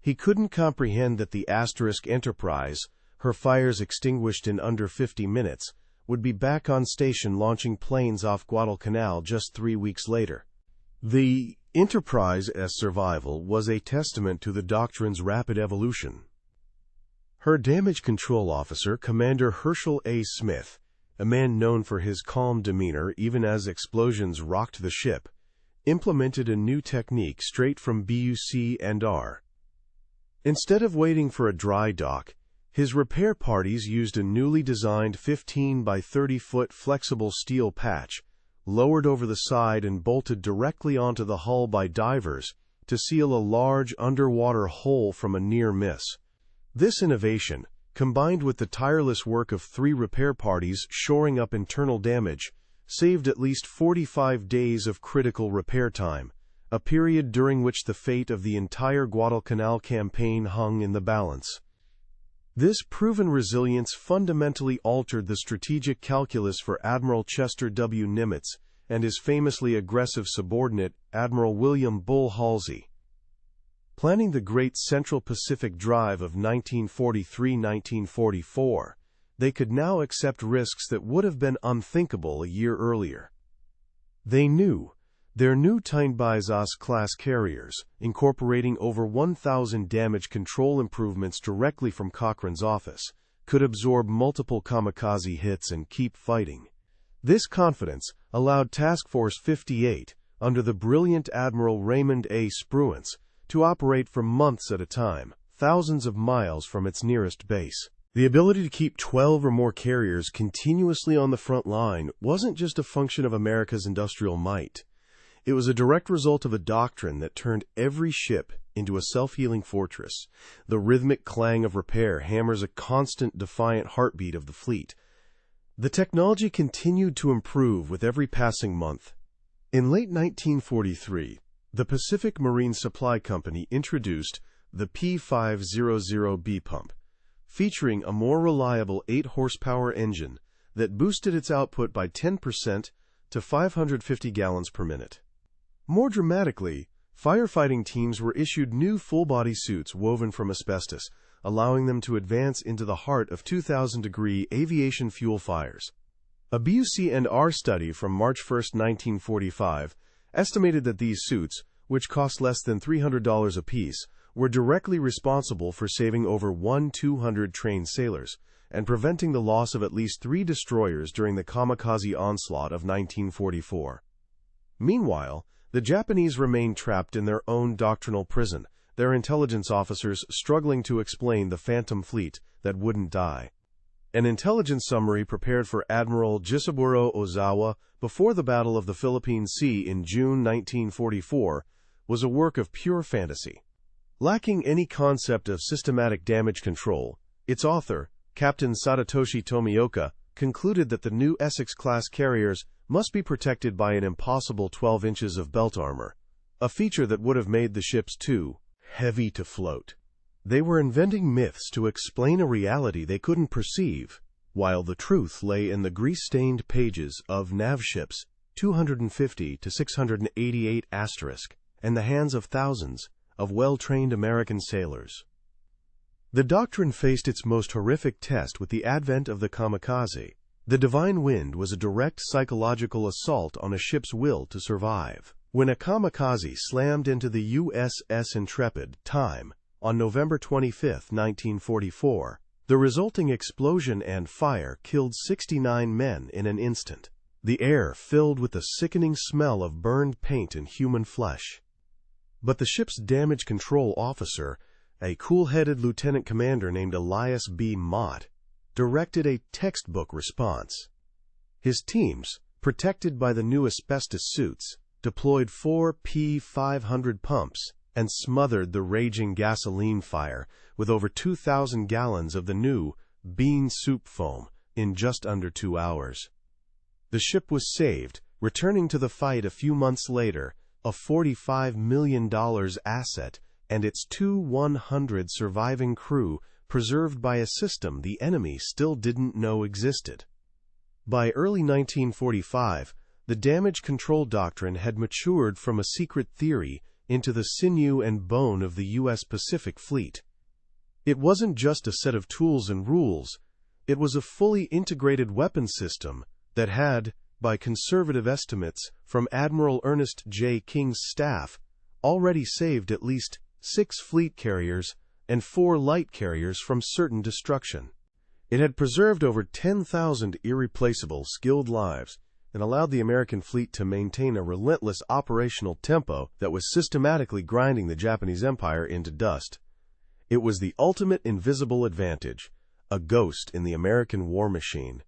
He couldn't comprehend that the Enterprise, her fires extinguished in under 50 minutes, would be back on station launching planes off Guadalcanal just 3 weeks later. The Enterprise's survival was a testament to the doctrine's rapid evolution. Her damage control officer, Commander Herschel A. Smith, a man known for his calm demeanor even as explosions rocked the ship, implemented a new technique straight from BUC&R. Instead of waiting for a dry dock, his repair parties used a newly designed 15 by 30-foot flexible steel patch, lowered over the side and bolted directly onto the hull by divers to seal a large underwater hole from a near miss. This innovation, combined with the tireless work of 3 repair parties shoring up internal damage, saved at least 45 days of critical repair time, a period during which the fate of the entire Guadalcanal campaign hung in the balance. This proven resilience fundamentally altered the strategic calculus for Admiral Chester W. Nimitz and his famously aggressive subordinate, Admiral William Bull Halsey. Planning the Great Central Pacific Drive of 1943-1944, they could now accept risks that would have been unthinkable a year earlier. They knew their new Tyne-Bysas-class carriers, incorporating over 1,000 damage control improvements directly from Cochrane's office, could absorb multiple kamikaze hits and keep fighting. This confidence allowed Task Force 58, under the brilliant Admiral Raymond A. Spruance, to operate for months at a time, thousands of miles from its nearest base. The ability to keep 12 or more carriers continuously on the front line wasn't just a function of America's industrial might. It was a direct result of a doctrine that turned every ship into a self-healing fortress. The rhythmic clang of repair hammers a constant, defiant heartbeat of the fleet. The technology continued to improve with every passing month. In late 1943, the Pacific Marine Supply Company introduced the P500B pump, featuring a more reliable 8-horsepower engine that boosted its output by 10% to 550 gallons per minute. More dramatically, firefighting teams were issued new full-body suits woven from asbestos, allowing them to advance into the heart of 2,000-degree aviation fuel fires. A BUC&R study from March 1, 1945, estimated that these suits, which cost less than $300 apiece, were directly responsible for saving over 1,200 trained sailors and preventing the loss of at least 3 destroyers during the kamikaze onslaught of 1944. Meanwhile, the Japanese remained trapped in their own doctrinal prison, their intelligence officers struggling to explain the phantom fleet that wouldn't die. An intelligence summary prepared for Admiral Jisaburo Ozawa before the Battle of the Philippine Sea in June 1944 was a work of pure fantasy. Lacking any concept of systematic damage control, its author, Captain Sadatoshi Tomioka, concluded that the new Essex-class carriers must be protected by an impossible 12 inches of belt armor, a feature that would have made the ships too heavy to float. They were inventing myths to explain a reality they couldn't perceive, while the truth lay in the grease-stained pages of NavShips 250 to 688 and the hands of thousands of well-trained American sailors. The doctrine faced its most horrific test with the advent of the kamikaze. The divine wind was a direct psychological assault on a ship's will to survive. When a kamikaze slammed into the USS Intrepid, Time, on November 25, 1944, the resulting explosion and fire killed 69 men in an instant. The air filled with the sickening smell of burned paint and human flesh. But the ship's damage control officer, a cool-headed lieutenant commander named Elias B. Mott, directed a textbook response. His teams, protected by the new asbestos suits, deployed 4 P500 pumps and smothered the raging gasoline fire with over 2,000 gallons of the new bean soup foam in just under 2 hours. The ship was saved, returning to the fight a few months later, a $45 million asset, and its 100 surviving crew preserved by a system the enemy still didn't know existed. By early 1945, the damage control doctrine had matured from a secret theory into the sinew and bone of the U.S. Pacific Fleet. It wasn't just a set of tools and rules, it was a fully integrated weapons system that had, by conservative estimates from Admiral Ernest J. King's staff, already saved at least 6 fleet carriers and 4 light carriers from certain destruction. It had preserved over 10,000 irreplaceable, skilled lives and allowed the American fleet to maintain a relentless operational tempo that was systematically grinding the Japanese Empire into dust. It was the ultimate invisible advantage, a ghost in the American war machine.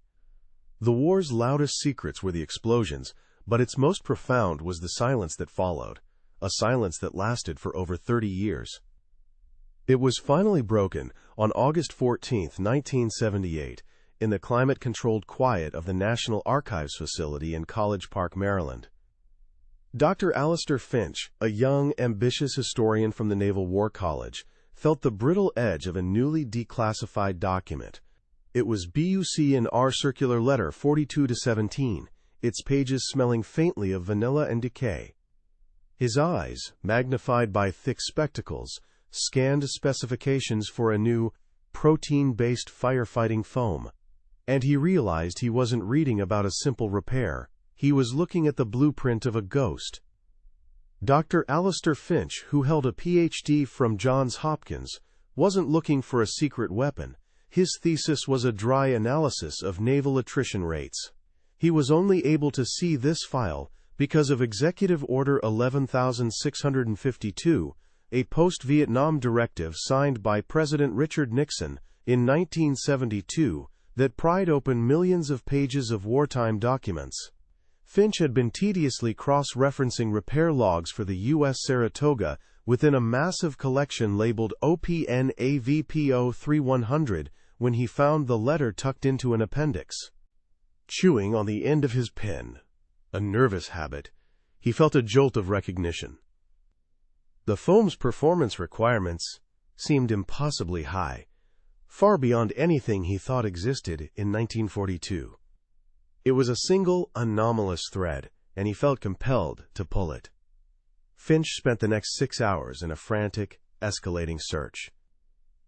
The war's loudest secrets were the explosions, but its most profound was the silence that followed, a silence that lasted for over 30 years. It was finally broken on August 14, 1978, in the climate-controlled quiet of the National Archives facility in College Park, Maryland. Dr. Alistair Finch, a young, ambitious historian from the Naval War College, felt the brittle edge of a newly declassified document. It was BUC&R Circular Letter 42-17, its pages smelling faintly of vanilla and decay. His eyes, magnified by thick spectacles, scanned specifications for a new, protein-based firefighting foam. And he realized he wasn't reading about a simple repair. He was looking at the blueprint of a ghost. Dr. Alistair Finch, who held a Ph.D. from Johns Hopkins, wasn't looking for a secret weapon. His thesis was a dry analysis of naval attrition rates. He was only able to see this file because of Executive Order 11652, a post-Vietnam directive signed by President Richard Nixon in 1972 that pried open millions of pages of wartime documents. Finch had been tediously cross-referencing repair logs for the U.S. Saratoga within a massive collection labeled OPN AVPO 3100 when he found the letter tucked into an appendix. Chewing on the end of his pen, a nervous habit, he felt a jolt of recognition. The foam's performance requirements seemed impossibly high, far beyond anything he thought existed in 1942. It was a single, anomalous thread, and he felt compelled to pull it. Finch spent the next 6 hours in a frantic, escalating search.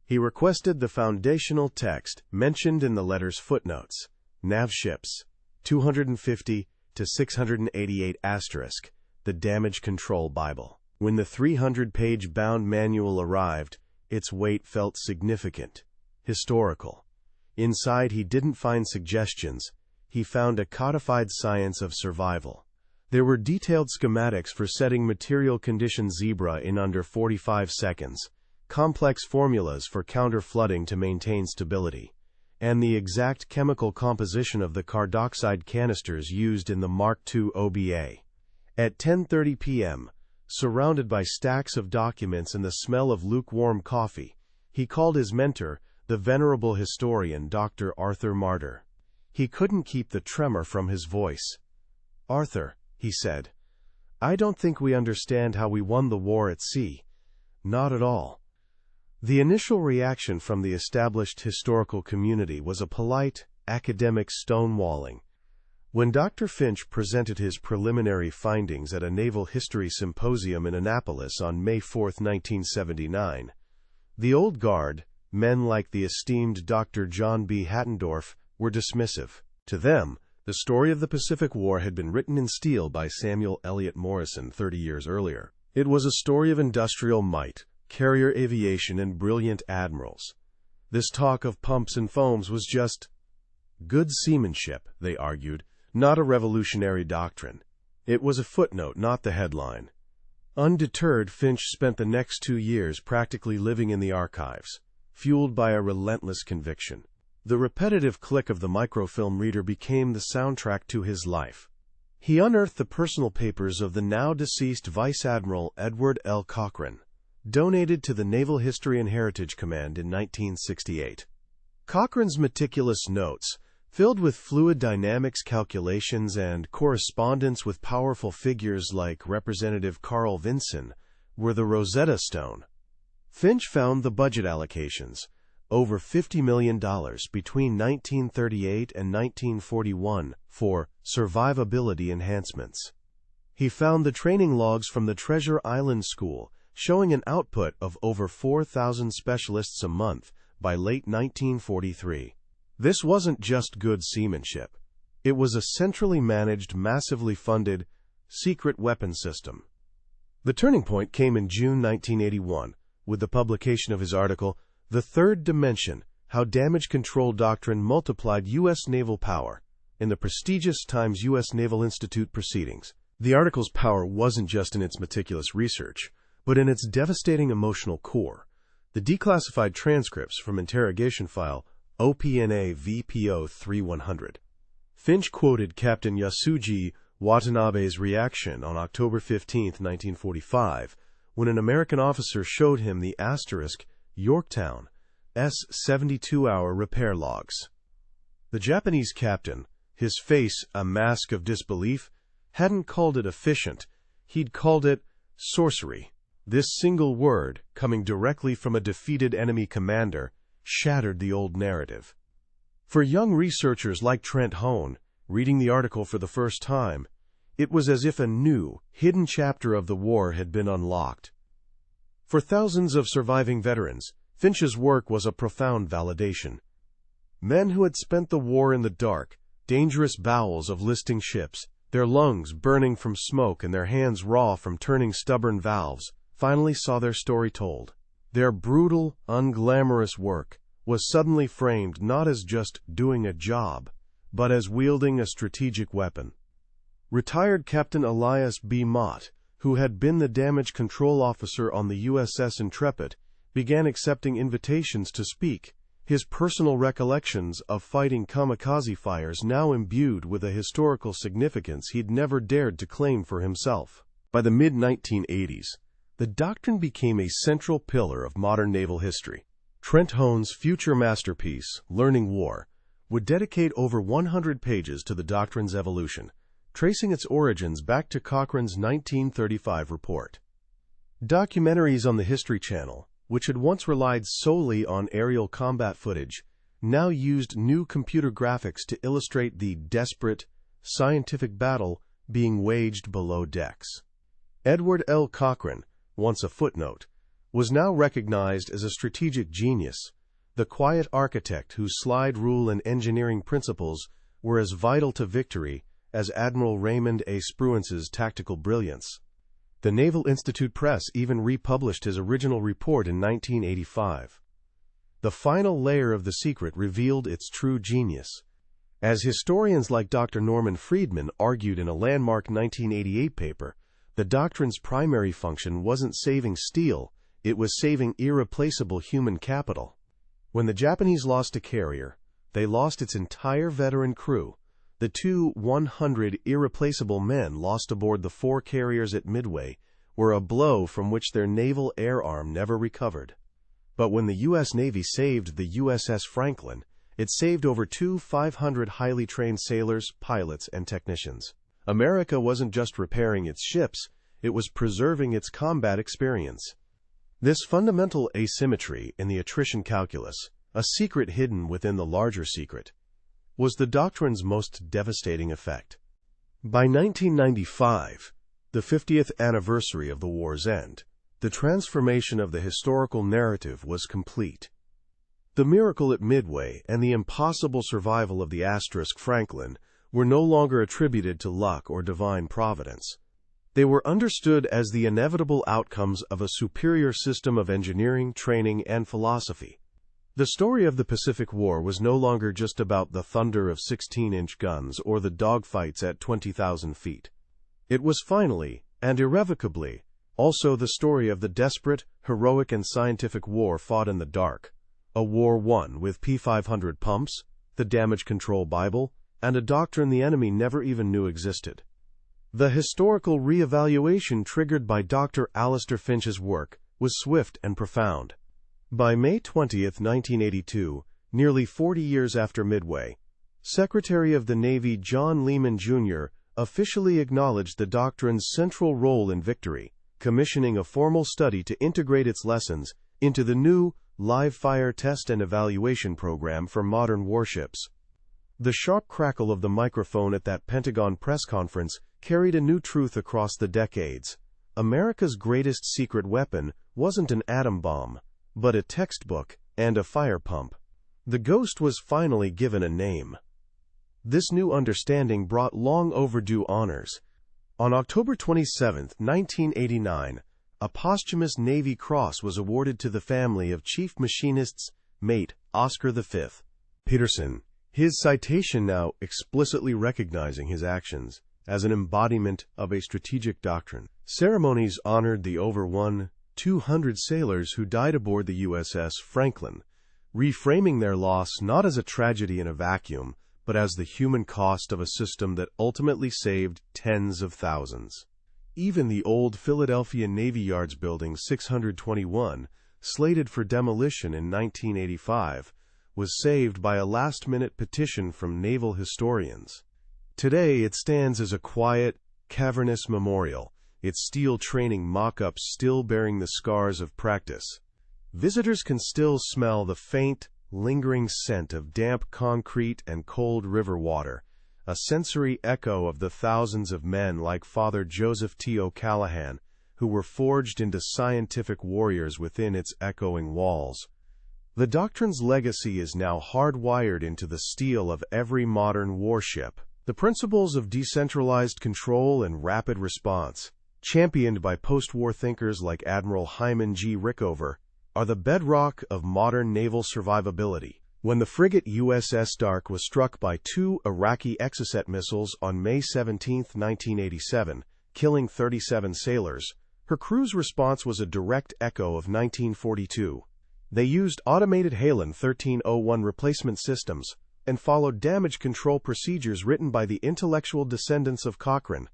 He requested the foundational text mentioned in the letter's footnotes, Nav ships, 250 to 688 *, the Damage Control Bible. When the 300-page bound manual arrived, its weight felt significant, historical. Inside, he didn't find suggestions. He found a codified science of survival. There were detailed schematics for setting material condition zebra in under 45 seconds, complex formulas for counter-flooding to maintain stability, and the exact chemical composition of the cardoxide canisters used in the Mark II OBA. At 10:30 p.m., surrounded by stacks of documents and the smell of lukewarm coffee, he called his mentor, the venerable historian Dr. Arthur Martyr. He couldn't keep the tremor from his voice. "Arthur," he said, "I don't think we understand how we won the war at sea. Not at all." The initial reaction from the established historical community was a polite, academic stonewalling. When Dr. Finch presented his preliminary findings at a naval history symposium in Annapolis on May 4, 1979, the old guard, men like the esteemed Dr. John B. Hattendorf, were dismissive. To them, the story of the Pacific War had been written in steel by Samuel Eliot Morison 30 years earlier. It was a story of industrial might, carrier aviation, and brilliant admirals. This talk of pumps and foams was just good seamanship, they argued, not a revolutionary doctrine. It was a footnote, not the headline. Undeterred, Finch spent the next 2 years practically living in the archives, fueled by a relentless conviction. The repetitive click of the microfilm reader became the soundtrack to his life. He unearthed the personal papers of the now-deceased Vice Admiral Edward L. Cochrane, donated to the Naval History and Heritage Command in 1968. Cochrane's meticulous notes, filled with fluid dynamics calculations and correspondence with powerful figures like Representative Carl Vinson, were the Rosetta Stone. Finch found the budget allocations, over $50 million between 1938 and 1941, for survivability enhancements. He found the training logs from the Treasure Island School, showing an output of over 4,000 specialists a month by late 1943. This wasn't just good seamanship. It was a centrally managed, massively funded, secret weapon system. The turning point came in June 1981, with the publication of his article, The Third Dimension, How Damage Control Doctrine Multiplied U.S. Naval Power, in the prestigious Times U.S. Naval Institute Proceedings. The article's power wasn't just in its meticulous research, but in its devastating emotional core. The declassified transcripts from interrogation file OPNA VPO 3100. Finch quoted Captain Yasuji Watanabe's reaction on October 15, 1945, when an American officer showed him the *Yorktown's 72-hour repair logs. The Japanese captain, his face a mask of disbelief, hadn't called it efficient, he'd called it sorcery. This single word, coming directly from a defeated enemy commander, shattered the old narrative. For young researchers like Trent Hone, reading the article for the first time, it was as if a new, hidden chapter of the war had been unlocked. For thousands of surviving veterans, Finch's work was a profound validation. Men who had spent the war in the dark, dangerous bowels of listing ships, their lungs burning from smoke and their hands raw from turning stubborn valves, finally saw their story told. Their brutal, unglamorous work was suddenly framed not as just doing a job, but as wielding a strategic weapon. Retired Captain Elias B. Mott, who had been the damage control officer on the USS Intrepid, began accepting invitations to speak, his personal recollections of fighting kamikaze fires now imbued with a historical significance he'd never dared to claim for himself. By the mid-1980s, the doctrine became a central pillar of modern naval history. Trent Hone's future masterpiece, Learning War, would dedicate over 100 pages to the doctrine's evolution, tracing its origins back to Cochrane's 1935 report. Documentaries on the History Channel, which had once relied solely on aerial combat footage, now used new computer graphics to illustrate the desperate, scientific battle being waged below decks. Edward L. Cochrane, once a footnote, was now recognized as a strategic genius, the quiet architect whose slide rule and engineering principles were as vital to victory as Admiral Raymond A. Spruance's tactical brilliance. The Naval Institute Press even republished his original report in 1985. The final layer of the secret revealed its true genius. As historians like Dr. Norman Friedman argued in a landmark 1988 paper, the doctrine's primary function wasn't saving steel, it was saving irreplaceable human capital. When the Japanese lost a carrier, they lost its entire veteran crew. The 100 irreplaceable men lost aboard the 4 carriers at Midway were a blow from which their naval air arm never recovered. But when the U.S. Navy saved the USS Franklin, it saved over 500 highly trained sailors, pilots, and technicians. America wasn't just repairing its ships, it was preserving its combat experience. This fundamental asymmetry in the attrition calculus, a secret hidden within the larger secret, was the doctrine's most devastating effect. By 1995, the 50th anniversary of the war's end, the transformation of the historical narrative was complete. The miracle at Midway and the impossible survival of the asterisk Franklin were no longer attributed to luck or divine providence. They were understood as the inevitable outcomes of a superior system of engineering, training, and philosophy. The story of the Pacific War was no longer just about the thunder of 16-inch guns or the dogfights at 20,000 feet. It was finally, and irrevocably, also the story of the desperate, heroic, and scientific war fought in the dark, a war won with P-500 pumps, the damage control Bible, and a doctrine the enemy never even knew existed. The historical re-evaluation triggered by Dr. Alistair Finch's work was swift and profound. By May 20, 1982, nearly 40 years after Midway, Secretary of the Navy John Lehman, Jr. officially acknowledged the doctrine's central role in victory, commissioning a formal study to integrate its lessons into the new live-fire test and evaluation program for modern warships. The sharp crackle of the microphone at that Pentagon press conference carried a new truth across the decades. America's greatest secret weapon wasn't an atom bomb, but a textbook and a fire pump. The ghost was finally given a name. This new understanding brought long overdue honors. On October 27, 1989, a posthumous Navy Cross was awarded to the family of Chief Machinist's mate Oscar V. Peterson, his citation now explicitly recognizing his actions as an embodiment of a strategic doctrine. Ceremonies honored the over 200 sailors who died aboard the USS Franklin, reframing their loss not as a tragedy in a vacuum, but as the human cost of a system that ultimately saved tens of thousands. Even the old Philadelphia Navy Yards Building 621, slated for demolition in 1985, was saved by a last-minute petition from naval historians. Today, it stands as a quiet, cavernous memorial, its steel training mock-ups still bearing the scars of practice. Visitors can still smell the faint, lingering scent of damp concrete and cold river water, a sensory echo of the thousands of men like Father Joseph T. O'Callaghan, who were forged into scientific warriors within its echoing walls. The Doctrine's legacy is now hardwired into the steel of every modern warship. The principles of decentralized control and rapid response, championed by post-war thinkers like Admiral Hyman G. Rickover, are the bedrock of modern naval survivability. When the frigate USS Stark was struck by 2 Iraqi Exocet missiles on May 17, 1987, killing 37 sailors, her crew's response was a direct echo of 1942. They used automated Halen 1301 replacement systems and followed damage control procedures written by the intellectual descendants of Cochrane.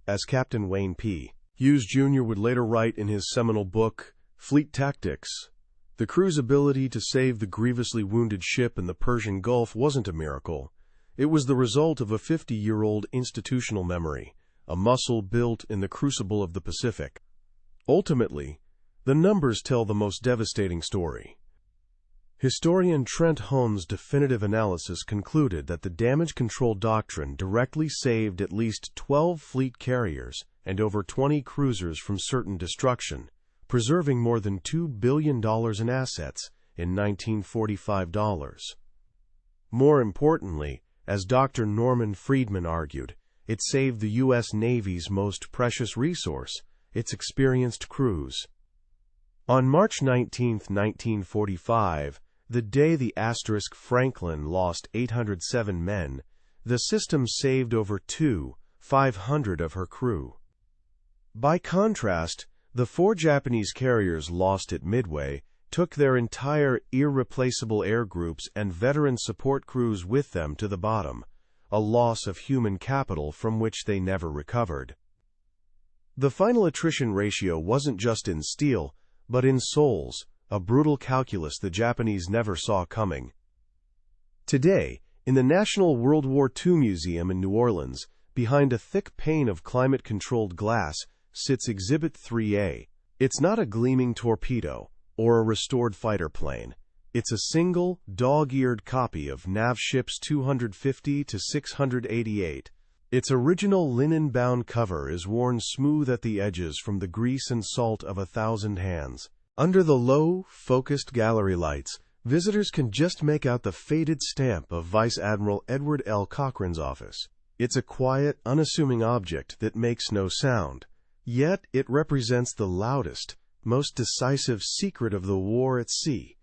As Captain Wayne P. Hughes Jr. would later write in his seminal book, Fleet Tactics, the crew's ability to save the grievously wounded ship in the Persian Gulf wasn't a miracle. It was the result of a 50-year-old institutional memory, a muscle built in the crucible of the Pacific. Ultimately, the numbers tell the most devastating story. Historian Trent Holmes' definitive analysis concluded that the damage control doctrine directly saved at least 12 fleet carriers and over 20 cruisers from certain destruction, preserving more than $2 billion in assets in 1945 dollars. More importantly, as Dr. Norman Friedman argued, it saved the U.S. Navy's most precious resource, its experienced crews. On March 19, 1945, the day the * Franklin lost 807 men, the system saved over 500 of her crew. By contrast, the 4 Japanese carriers lost at Midway took their entire irreplaceable air groups and veteran support crews with them to the bottom, a loss of human capital from which they never recovered. The final attrition ratio wasn't just in steel, but in souls, a brutal calculus the Japanese never saw coming. Today, in the National World War II Museum in New Orleans, behind a thick pane of climate-controlled glass, sits Exhibit 3A. It's not a gleaming torpedo or a restored fighter plane. It's a single, dog-eared copy of Nav Ships 250 to 688. Its original linen-bound cover is worn smooth at the edges from the grease and salt of 1,000 hands. Under the low, focused gallery lights, visitors can just make out the faded stamp of Vice Admiral Edward L. Cochrane's office. It's a quiet, unassuming object that makes no sound. Yet it represents the loudest, most decisive secret of the war at sea,